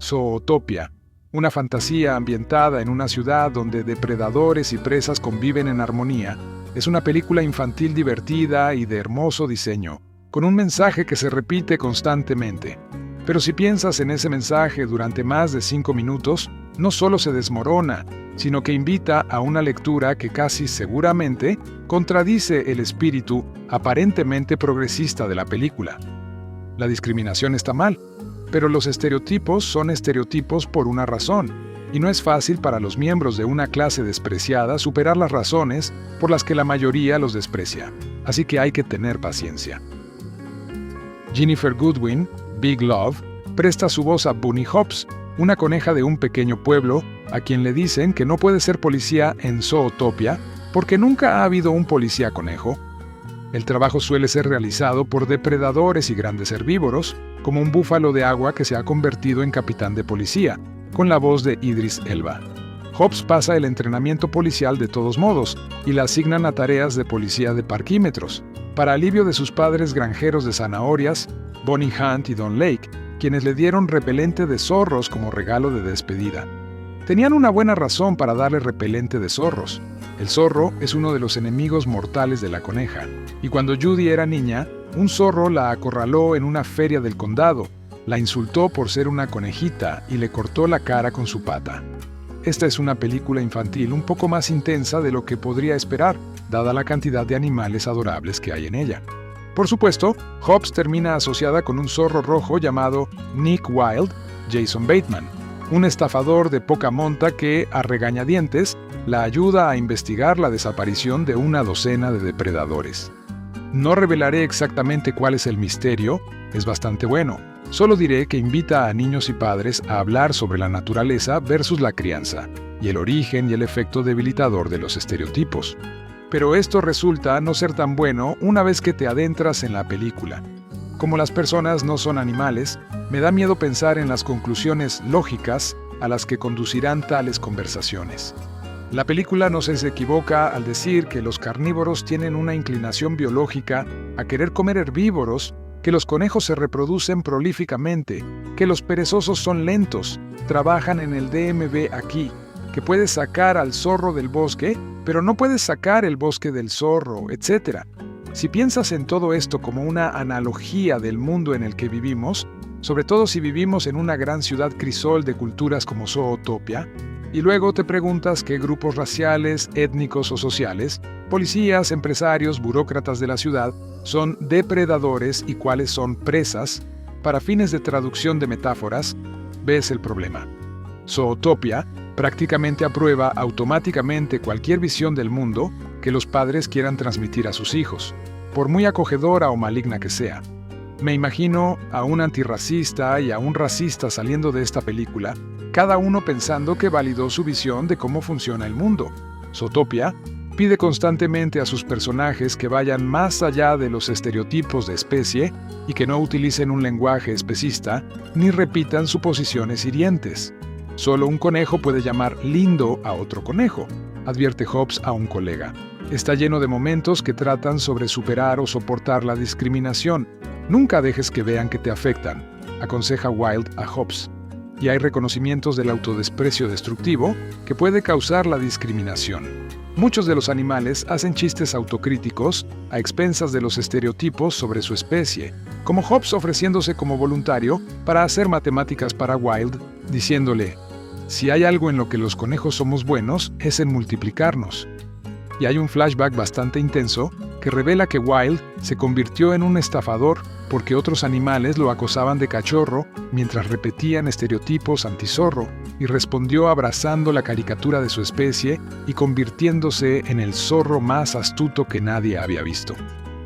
Zootopia, una fantasía ambientada en una ciudad donde depredadores y presas conviven en armonía, es una película infantil divertida y de hermoso diseño, con un mensaje que se repite constantemente. Pero si piensas en ese mensaje durante más de 5 minutos, no solo se desmorona, sino que invita a una lectura que casi seguramente contradice el espíritu aparentemente progresista de la película. La discriminación está mal, pero los estereotipos son estereotipos por una razón, y no es fácil para los miembros de una clase despreciada superar las razones por las que la mayoría los desprecia, así que hay que tener paciencia. Ginnifer Goodwin, Big Love, presta su voz a Bunny Hopps, una coneja de un pequeño pueblo, a quien le dicen que no puede ser policía en Zootopia porque nunca ha habido un policía conejo. El trabajo suele ser realizado por depredadores y grandes herbívoros, como un búfalo de agua que se ha convertido en capitán de policía, con la voz de Idris Elba. Hopps pasa el entrenamiento policial de todos modos y la asignan a tareas de policía de parquímetros, para alivio de sus padres granjeros de zanahorias, Bonnie Hunt y Don Lake, quienes le dieron repelente de zorros como regalo de despedida. Tenían una buena razón para darle repelente de zorros. El zorro es uno de los enemigos mortales de la coneja, y cuando Judy era niña, un zorro la acorraló en una feria del condado, la insultó por ser una conejita y le cortó la cara con su pata. Esta es una película infantil un poco más intensa de lo que podría esperar, dada la cantidad de animales adorables que hay en ella. Por supuesto, Hopps termina asociada con un zorro rojo llamado Nick Wilde, Jason Bateman, un estafador de poca monta que, a regañadientes, la ayuda a investigar la desaparición de una docena de depredadores. No revelaré exactamente cuál es el misterio, es bastante bueno. Solo diré que invita a niños y padres a hablar sobre la naturaleza versus la crianza, y el origen y el efecto debilitador de los estereotipos. Pero esto resulta no ser tan bueno una vez que te adentras en la película. Como las personas no son animales, me da miedo pensar en las conclusiones lógicas a las que conducirán tales conversaciones. La película no se equivoca al decir que los carnívoros tienen una inclinación biológica a querer comer herbívoros, que los conejos se reproducen prolíficamente, que los perezosos son lentos, trabajan en el DMV aquí, que puedes sacar al zorro del bosque, pero no puedes sacar el bosque del zorro, etc. Si piensas en todo esto como una analogía del mundo en el que vivimos, sobre todo si vivimos en una gran ciudad crisol de culturas como Zootopia, y luego te preguntas qué grupos raciales, étnicos o sociales, policías, empresarios, burócratas de la ciudad, son depredadores y cuáles son presas, para fines de traducción de metáforas, ves el problema. Zootopia prácticamente aprueba automáticamente cualquier visión del mundo que los padres quieran transmitir a sus hijos, por muy acogedora o maligna que sea. Me imagino a un antirracista y a un racista saliendo de esta película, cada uno pensando que validó su visión de cómo funciona el mundo. Zootopia pide constantemente a sus personajes que vayan más allá de los estereotipos de especie y que no utilicen un lenguaje especista ni repitan suposiciones hirientes. Solo un conejo puede llamar lindo a otro conejo, advierte Hobbs a un colega. Está lleno de momentos que tratan sobre superar o soportar la discriminación. Nunca dejes que vean que te afectan, aconseja Wilde a Hobbs. Y hay reconocimientos del autodesprecio destructivo que puede causar la discriminación. Muchos de los animales hacen chistes autocríticos a expensas de los estereotipos sobre su especie, como Hobbs ofreciéndose como voluntario para hacer matemáticas para Wilde, diciéndole: si hay algo en lo que los conejos somos buenos, es en multiplicarnos. Y hay un flashback bastante intenso que revela que Wilde se convirtió en un estafador porque otros animales lo acosaban de cachorro mientras repetían estereotipos antizorro, y respondió abrazando la caricatura de su especie y convirtiéndose en el zorro más astuto que nadie había visto.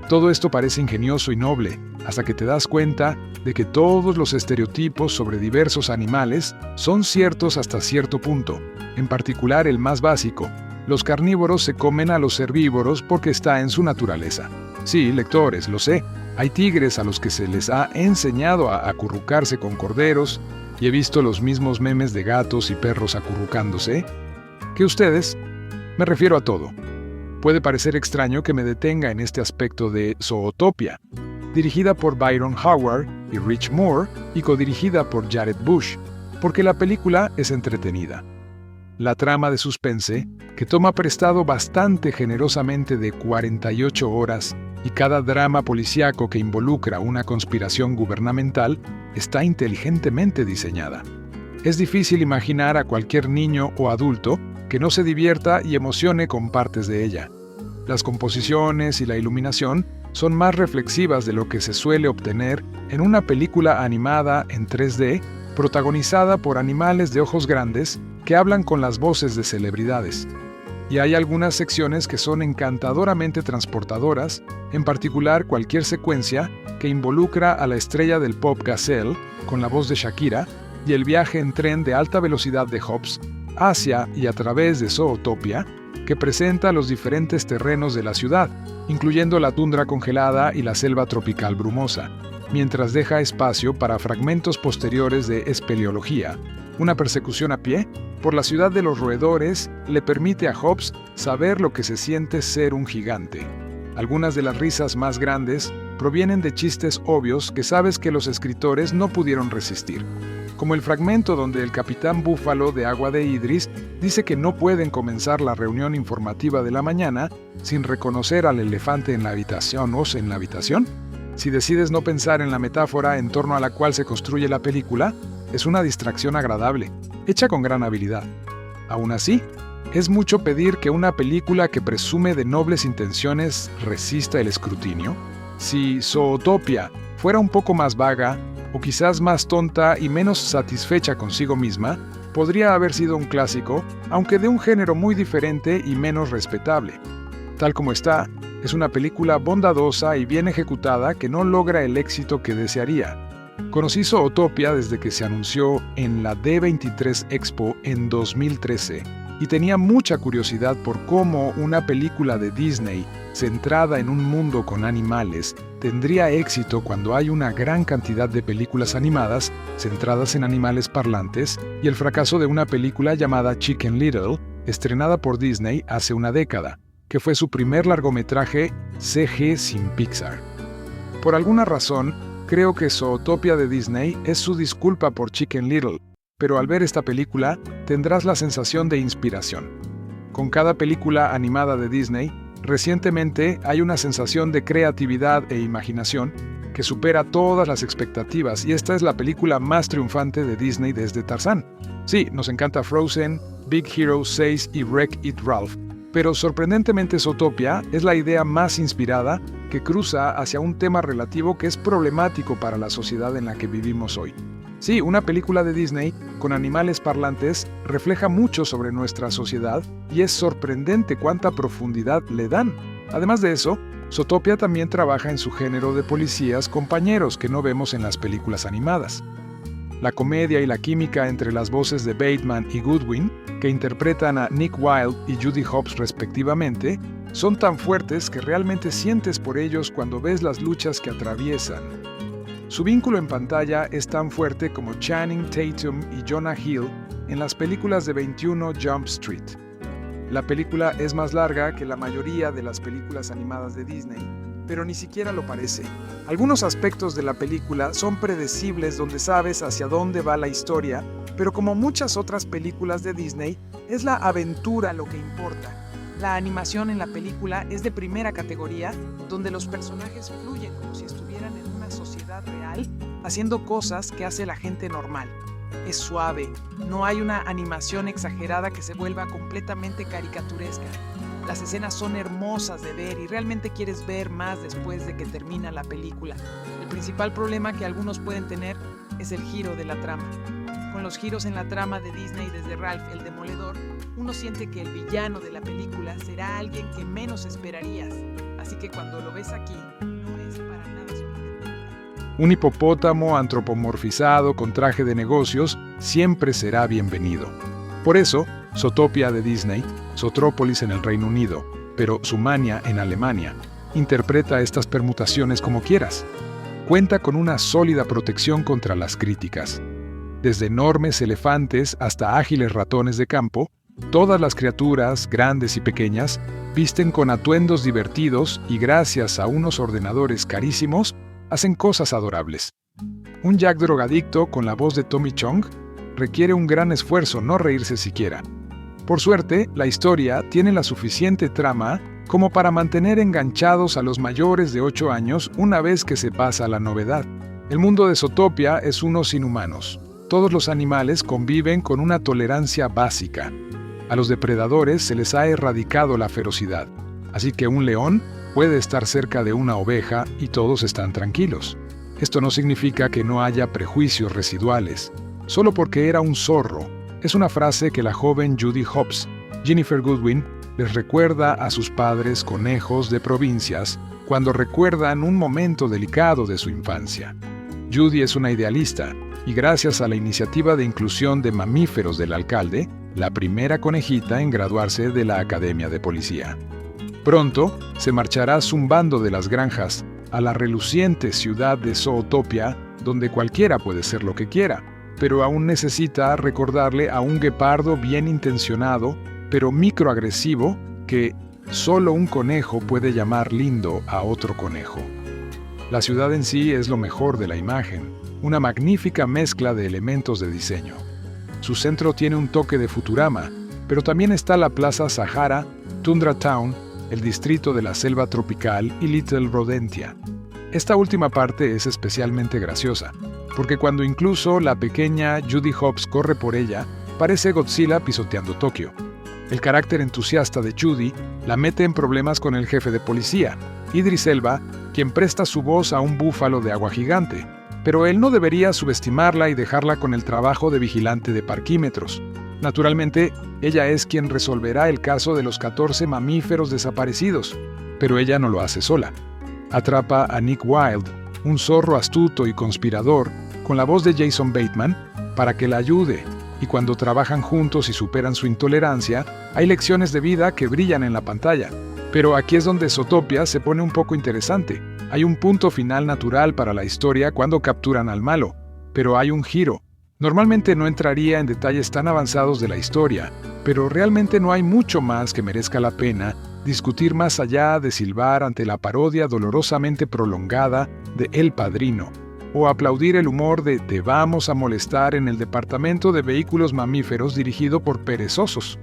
Todo esto parece ingenioso y noble, hasta que te das cuenta de que todos los estereotipos sobre diversos animales son ciertos hasta cierto punto, en particular el más básico: los carnívoros se comen a los herbívoros porque está en su naturaleza. Sí, lectores, lo sé, hay tigres a los que se les ha enseñado a acurrucarse con corderos, y he visto los mismos memes de gatos y perros acurrucándose, que ustedes. Me refiero a todo. Puede parecer extraño que me detenga en este aspecto de Zootopia, dirigida por Byron Howard y Rich Moore y codirigida por Jared Bush, porque la película es entretenida. La trama de suspense, que toma prestado bastante generosamente de 48 horas, y cada drama policíaco que involucra una conspiración gubernamental, está inteligentemente diseñada. Es difícil imaginar a cualquier niño o adulto que no se divierta y emocione con partes de ella. Las composiciones y la iluminación son más reflexivas de lo que se suele obtener en una película animada en 3D, protagonizada por animales de ojos grandes que hablan con las voces de celebridades. Y hay algunas secciones que son encantadoramente transportadoras, en particular cualquier secuencia que involucra a la estrella del pop Gazelle, con la voz de Shakira, y el viaje en tren de alta velocidad de Hobbs hacia y a través de Zootopia, que presenta los diferentes terrenos de la ciudad, incluyendo la tundra congelada y la selva tropical brumosa, mientras deja espacio para fragmentos posteriores de espeleología. Una persecución a pie por la ciudad de los roedores le permite a Hobbs saber lo que se siente ser un gigante. Algunas de las risas más grandes provienen de chistes obvios que sabes que los escritores no pudieron resistir, como el fragmento donde el capitán Búfalo de Agua de Idris dice que no pueden comenzar la reunión informativa de la mañana sin reconocer al elefante en la habitación. ¿Os en la habitación? Si decides no pensar en la metáfora en torno a la cual se construye la película, es una distracción agradable, hecha con gran habilidad. Aún así, es mucho pedir que una película que presume de nobles intenciones resista el escrutinio. Si Zootopia fuera un poco más vaga, o quizás más tonta y menos satisfecha consigo misma, podría haber sido un clásico, aunque de un género muy diferente y menos respetable. Tal como está, es una película bondadosa y bien ejecutada que no logra el éxito que desearía. Conocí Zootopia desde que se anunció en la D23 Expo en 2013 y tenía mucha curiosidad por cómo una película de Disney centrada en un mundo con animales tendría éxito cuando hay una gran cantidad de películas animadas centradas en animales parlantes, y el fracaso de una película llamada Chicken Little estrenada por Disney hace una década, que fue su primer largometraje CG sin Pixar. Por alguna razón, creo que Zootopia de Disney es su disculpa por Chicken Little, pero al ver esta película tendrás la sensación de inspiración. Con cada película animada de Disney, recientemente hay una sensación de creatividad e imaginación que supera todas las expectativas, y esta es la película más triunfante de Disney desde Tarzán. Sí, nos encanta Frozen, Big Hero 6 y Wreck-It Ralph, pero sorprendentemente Zootopia es la idea más inspirada que cruza hacia un tema relativo que es problemático para la sociedad en la que vivimos hoy. Sí, una película de Disney con animales parlantes refleja mucho sobre nuestra sociedad y es sorprendente cuánta profundidad le dan. Además de eso, Zootopia también trabaja en su género de policías compañeros que no vemos en las películas animadas. La comedia y la química entre las voces de Bateman y Goodwin, que interpretan a Nick Wilde y Judy Hopps respectivamente, son tan fuertes que realmente sientes por ellos cuando ves las luchas que atraviesan. Su vínculo en pantalla es tan fuerte como Channing Tatum y Jonah Hill en las películas de 21 Jump Street. La película es más larga que la mayoría de las películas animadas de Disney, pero ni siquiera lo parece. Algunos aspectos de la película son predecibles, donde sabes hacia dónde va la historia, pero como muchas otras películas de Disney, es la aventura lo que importa. La animación en la película es de primera categoría, donde los personajes fluyen como si estuvieran en una sociedad real, haciendo cosas que hace la gente normal. Es suave, no hay una animación exagerada que se vuelva completamente caricaturesca. Las escenas son hermosas de ver y realmente quieres ver más después de que termina la película. El principal problema que algunos pueden tener es el giro de la trama. Con los giros en la trama de Disney desde Ralph el Demoledor, uno siente que el villano de la película será alguien que menos esperarías. Así que cuando lo ves aquí, no es para nada sorprendente. Un hipopótamo antropomorfizado con traje de negocios siempre será bienvenido. Por eso, Zootopia de Disney, Zootropolis en el Reino Unido, pero Zumania en Alemania, interpreta estas permutaciones como quieras. Cuenta con una sólida protección contra las críticas. Desde enormes elefantes hasta ágiles ratones de campo, todas las criaturas, grandes y pequeñas, visten con atuendos divertidos y gracias a unos ordenadores carísimos, hacen cosas adorables. Un Jack drogadicto con la voz de Tommy Chong requiere un gran esfuerzo no reírse siquiera. Por suerte, la historia tiene la suficiente trama como para mantener enganchados a los mayores de 8 años una vez que se pasa la novedad. El mundo de Zootopia es uno sin humanos. Todos los animales conviven con una tolerancia básica. A los depredadores se les ha erradicado la ferocidad, así que un león puede estar cerca de una oveja y todos están tranquilos. Esto no significa que no haya prejuicios residuales. Solo porque era un zorro, es una frase que la joven Judy Hopps, Ginnifer Goodwin, les recuerda a sus padres conejos de provincias cuando recuerdan un momento delicado de su infancia. Judy es una idealista, y gracias a la iniciativa de inclusión de mamíferos del alcalde, la primera conejita en graduarse de la Academia de Policía. Pronto se marchará zumbando de las granjas a la reluciente ciudad de Zootopia, donde cualquiera puede ser lo que quiera, pero aún necesita recordarle a un guepardo bien intencionado, pero microagresivo, que solo un conejo puede llamar lindo a otro conejo. La ciudad en sí es lo mejor de la imagen, una magnífica mezcla de elementos de diseño. Su centro tiene un toque de Futurama, pero también está la Plaza Sahara, Tundra Town, el distrito de la selva tropical y Little Rodentia. Esta última parte es especialmente graciosa, porque cuando incluso la pequeña Judy Hopps corre por ella, parece Godzilla pisoteando Tokio. El carácter entusiasta de Judy la mete en problemas con el jefe de policía, Idris Elba, quien presta su voz a un búfalo de agua gigante, pero él no debería subestimarla y dejarla con el trabajo de vigilante de parquímetros. Naturalmente, ella es quien resolverá el caso de los 14 mamíferos desaparecidos, pero ella no lo hace sola. Atrapa a Nick Wilde, un zorro astuto y conspirador, con la voz de Jason Bateman, para que la ayude, y cuando trabajan juntos y superan su intolerancia, hay lecciones de vida que brillan en la pantalla. Pero aquí es donde Zootopia se pone un poco interesante. Hay un punto final natural para la historia cuando capturan al malo, pero hay un giro. Normalmente no entraría en detalles tan avanzados de la historia, pero realmente no hay mucho más que merezca la pena discutir más allá de silbar ante la parodia dolorosamente prolongada de El Padrino, o aplaudir el humor de Te vamos a molestar en el departamento de vehículos mamíferos dirigido por perezosos.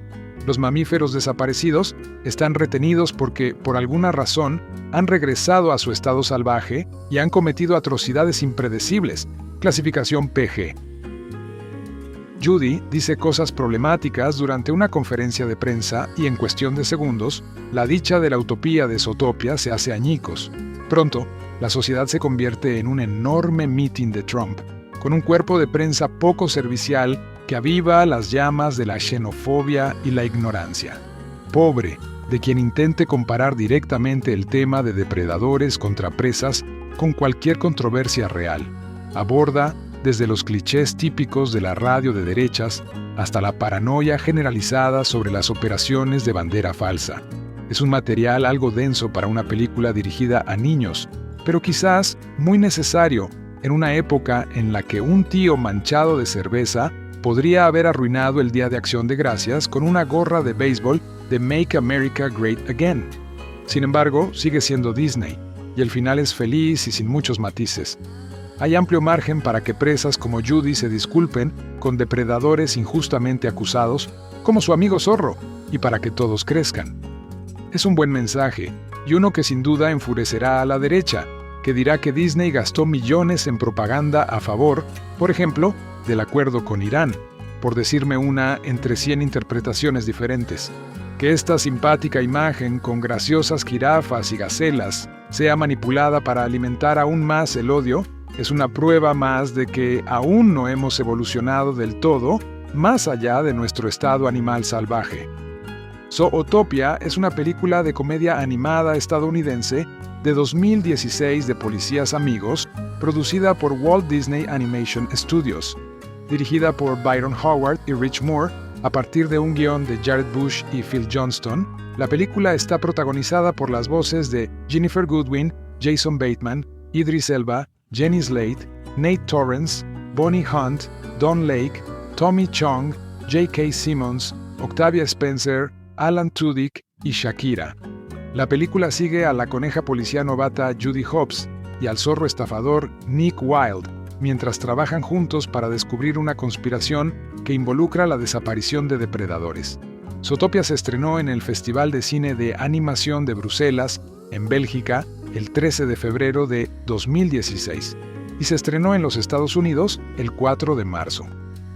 Los mamíferos desaparecidos están retenidos porque, por alguna razón, han regresado a su estado salvaje y han cometido atrocidades impredecibles. Clasificación PG. Judy dice cosas problemáticas durante una conferencia de prensa y en cuestión de segundos, la dicha de la utopía de Zootopia se hace añicos. Pronto, la sociedad se convierte en un enorme mitin de Trump, con un cuerpo de prensa poco servicial que aviva las llamas de la xenofobia y la ignorancia. Pobre de quien intente comparar directamente el tema de depredadores contra presas con cualquier controversia real. Aborda desde los clichés típicos de la radio de derechas hasta la paranoia generalizada sobre las operaciones de bandera falsa. Es un material algo denso para una película dirigida a niños, pero quizás muy necesario en una época en la que un tío manchado de cerveza podría haber arruinado el Día de Acción de Gracias con una gorra de béisbol de Make America Great Again. Sin embargo, sigue siendo Disney, y el final es feliz y sin muchos matices. Hay amplio margen para que presas como Judy se disculpen con depredadores injustamente acusados, como su amigo zorro, y para que todos crezcan. Es un buen mensaje, y uno que sin duda enfurecerá a la derecha, que dirá que Disney gastó millones en propaganda a favor, por ejemplo, del acuerdo con Irán, por decirme una entre 100 interpretaciones diferentes. Que esta simpática imagen con graciosas jirafas y gacelas sea manipulada para alimentar aún más el odio, es una prueba más de que aún no hemos evolucionado del todo más allá de nuestro estado animal salvaje. Zootopia es una película de comedia animada estadounidense de 2016 de policías amigos, producida por Walt Disney Animation Studios, dirigida por Byron Howard y Rich Moore, a partir de un guión de Jared Bush y Phil Johnston. La película está protagonizada por las voces de Jennifer Goodwin, Jason Bateman, Idris Elba, Jenny Slate, Nate Torrence, Bonnie Hunt, Don Lake, Tommy Chong, J.K. Simmons, Octavia Spencer, Alan Tudyk y Shakira. La película sigue a la coneja policía novata Judy Hopps y al zorro estafador Nick Wilde, mientras trabajan juntos para descubrir una conspiración que involucra la desaparición de depredadores. Zootopia se estrenó en el Festival de Cine de Animación de Bruselas, en Bélgica, el 13 de febrero de 2016, y se estrenó en los Estados Unidos el 4 de marzo.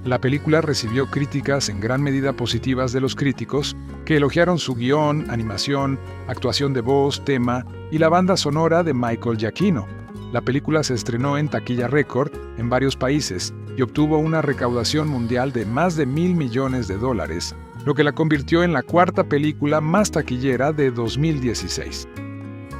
La película recibió críticas en gran medida positivas de los críticos, que elogiaron su guión, animación, actuación de voz, tema y la banda sonora de Michael Giacchino. La película se estrenó en taquilla récord en varios países y obtuvo una recaudación mundial de más de $1,000 millones, lo que la convirtió en la cuarta película más taquillera de 2016.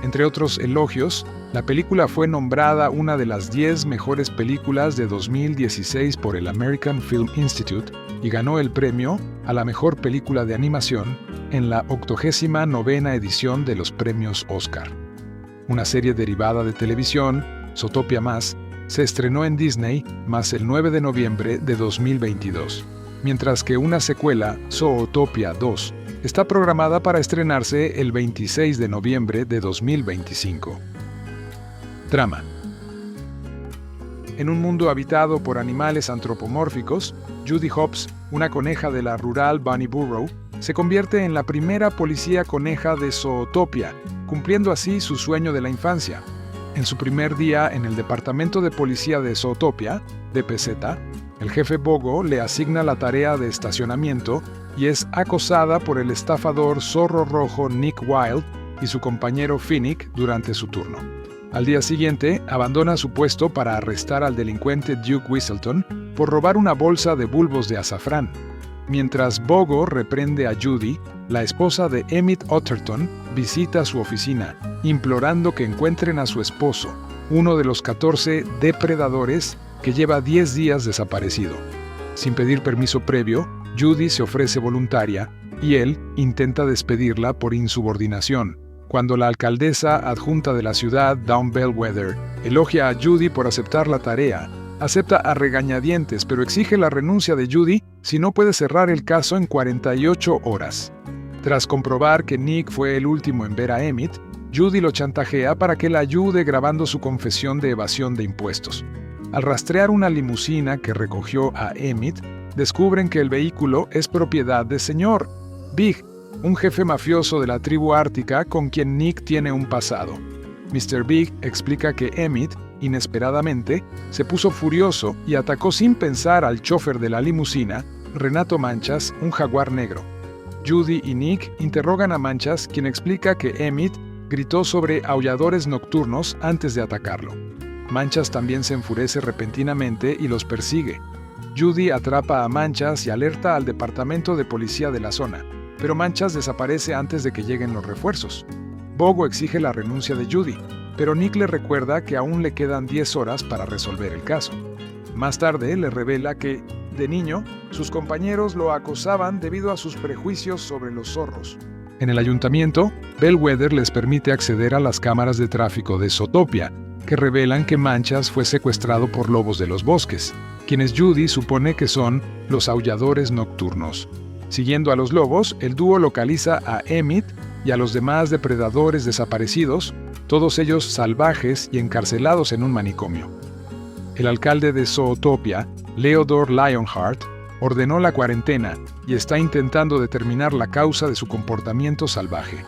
Entre otros elogios, la película fue nombrada una de las 10 mejores películas de 2016 por el American Film Institute y ganó el premio a la mejor película de animación en la 89ª edición de los premios Oscar. Una serie derivada de televisión, Zootopia Más, se estrenó en Disney más el 9 de noviembre de 2022, mientras que una secuela, Zootopia 2, está programada para estrenarse el 26 de noviembre de 2025. Trama. En un mundo habitado por animales antropomórficos, Judy Hopps, una coneja de la rural Bunny Burrow, se convierte en la primera policía coneja de Zootopia, cumpliendo así su sueño de la infancia. En su primer día en el departamento de policía de Zootopia, DPZ, el jefe Bogo le asigna la tarea de estacionamiento y es acosada por el estafador zorro rojo Nick Wilde y su compañero Finnick durante su turno. Al día siguiente, abandona su puesto para arrestar al delincuente Duke Whistleton por robar una bolsa de bulbos de azafrán. Mientras Bogo reprende a Judy, la esposa de Emmett Otterton visita su oficina, implorando que encuentren a su esposo, uno de los 14 depredadores que lleva 10 días desaparecido. Sin pedir permiso previo, Judy se ofrece voluntaria y él intenta despedirla por insubordinación. Cuando la alcaldesa adjunta de la ciudad, Dawn Bellwether, elogia a Judy por aceptar la tarea, Acepta a regañadientes, pero exige la renuncia de Judy si no puede cerrar el caso en 48 horas. Tras comprobar que Nick fue el último en ver a Emmett, Judy lo chantajea para que la ayude grabando su confesión de evasión de impuestos. Al rastrear una limusina que recogió a Emmett, descubren que el vehículo es propiedad del señor Big, un jefe mafioso de la tribu ártica con quien Nick tiene un pasado. Mr. Big explica que Emmett, inesperadamente, se puso furioso y atacó sin pensar al chofer de la limusina, Renato Manchas, un jaguar negro. Judy y Nick interrogan a Manchas, quien explica que Emmett gritó sobre aulladores nocturnos antes de atacarlo. Manchas también se enfurece repentinamente y los persigue. Judy atrapa a Manchas y alerta al departamento de policía de la zona, pero Manchas desaparece antes de que lleguen los refuerzos. Bogo exige la renuncia de Judy, pero Nick le recuerda que aún le quedan 10 horas para resolver el caso. Más tarde le revela que, de niño, sus compañeros lo acosaban debido a sus prejuicios sobre los zorros. En el ayuntamiento, Bellwether les permite acceder a las cámaras de tráfico de Zootopia, que revelan que Manchas fue secuestrado por lobos de los bosques, quienes Judy supone que son los aulladores nocturnos. Siguiendo a los lobos, el dúo localiza a Emmett y a los demás depredadores desaparecidos, todos ellos salvajes y encarcelados en un manicomio. El alcalde de Zootopia, Leodore Lionheart, ordenó la cuarentena y está intentando determinar la causa de su comportamiento salvaje.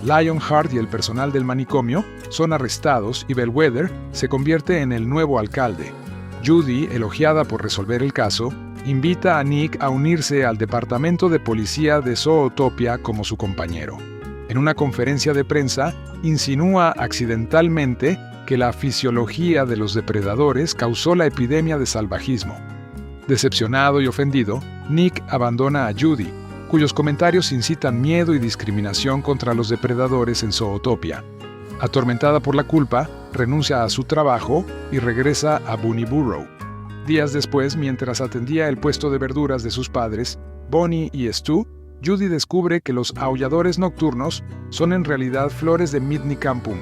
Lionheart y el personal del manicomio son arrestados y Bellwether se convierte en el nuevo alcalde. Judy, elogiada por resolver el caso, invita a Nick a unirse al departamento de policía de Zootopia como su compañero. En una conferencia de prensa, insinúa accidentalmente que la fisiología de los depredadores causó la epidemia de salvajismo. Decepcionado y ofendido, Nick abandona a Judy, cuyos comentarios incitan miedo y discriminación contra los depredadores en Zootopia. Atormentada por la culpa, renuncia a su trabajo y regresa a Bunny Burrow. Días después, mientras atendía el puesto de verduras de sus padres, Bonnie y Stu, Judy descubre que los aulladores nocturnos son en realidad flores de Midnicampum,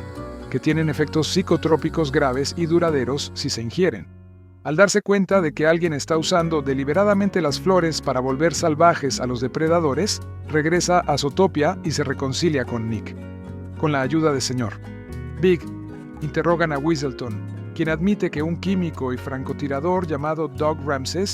que tienen efectos psicotrópicos graves y duraderos si se ingieren. Al darse cuenta de que alguien está usando deliberadamente las flores para volver salvajes a los depredadores, regresa a Zootopia y se reconcilia con Nick. Con la ayuda del señor Big, interrogan a Weaselton, quien admite que un químico y francotirador llamado Doug Ramses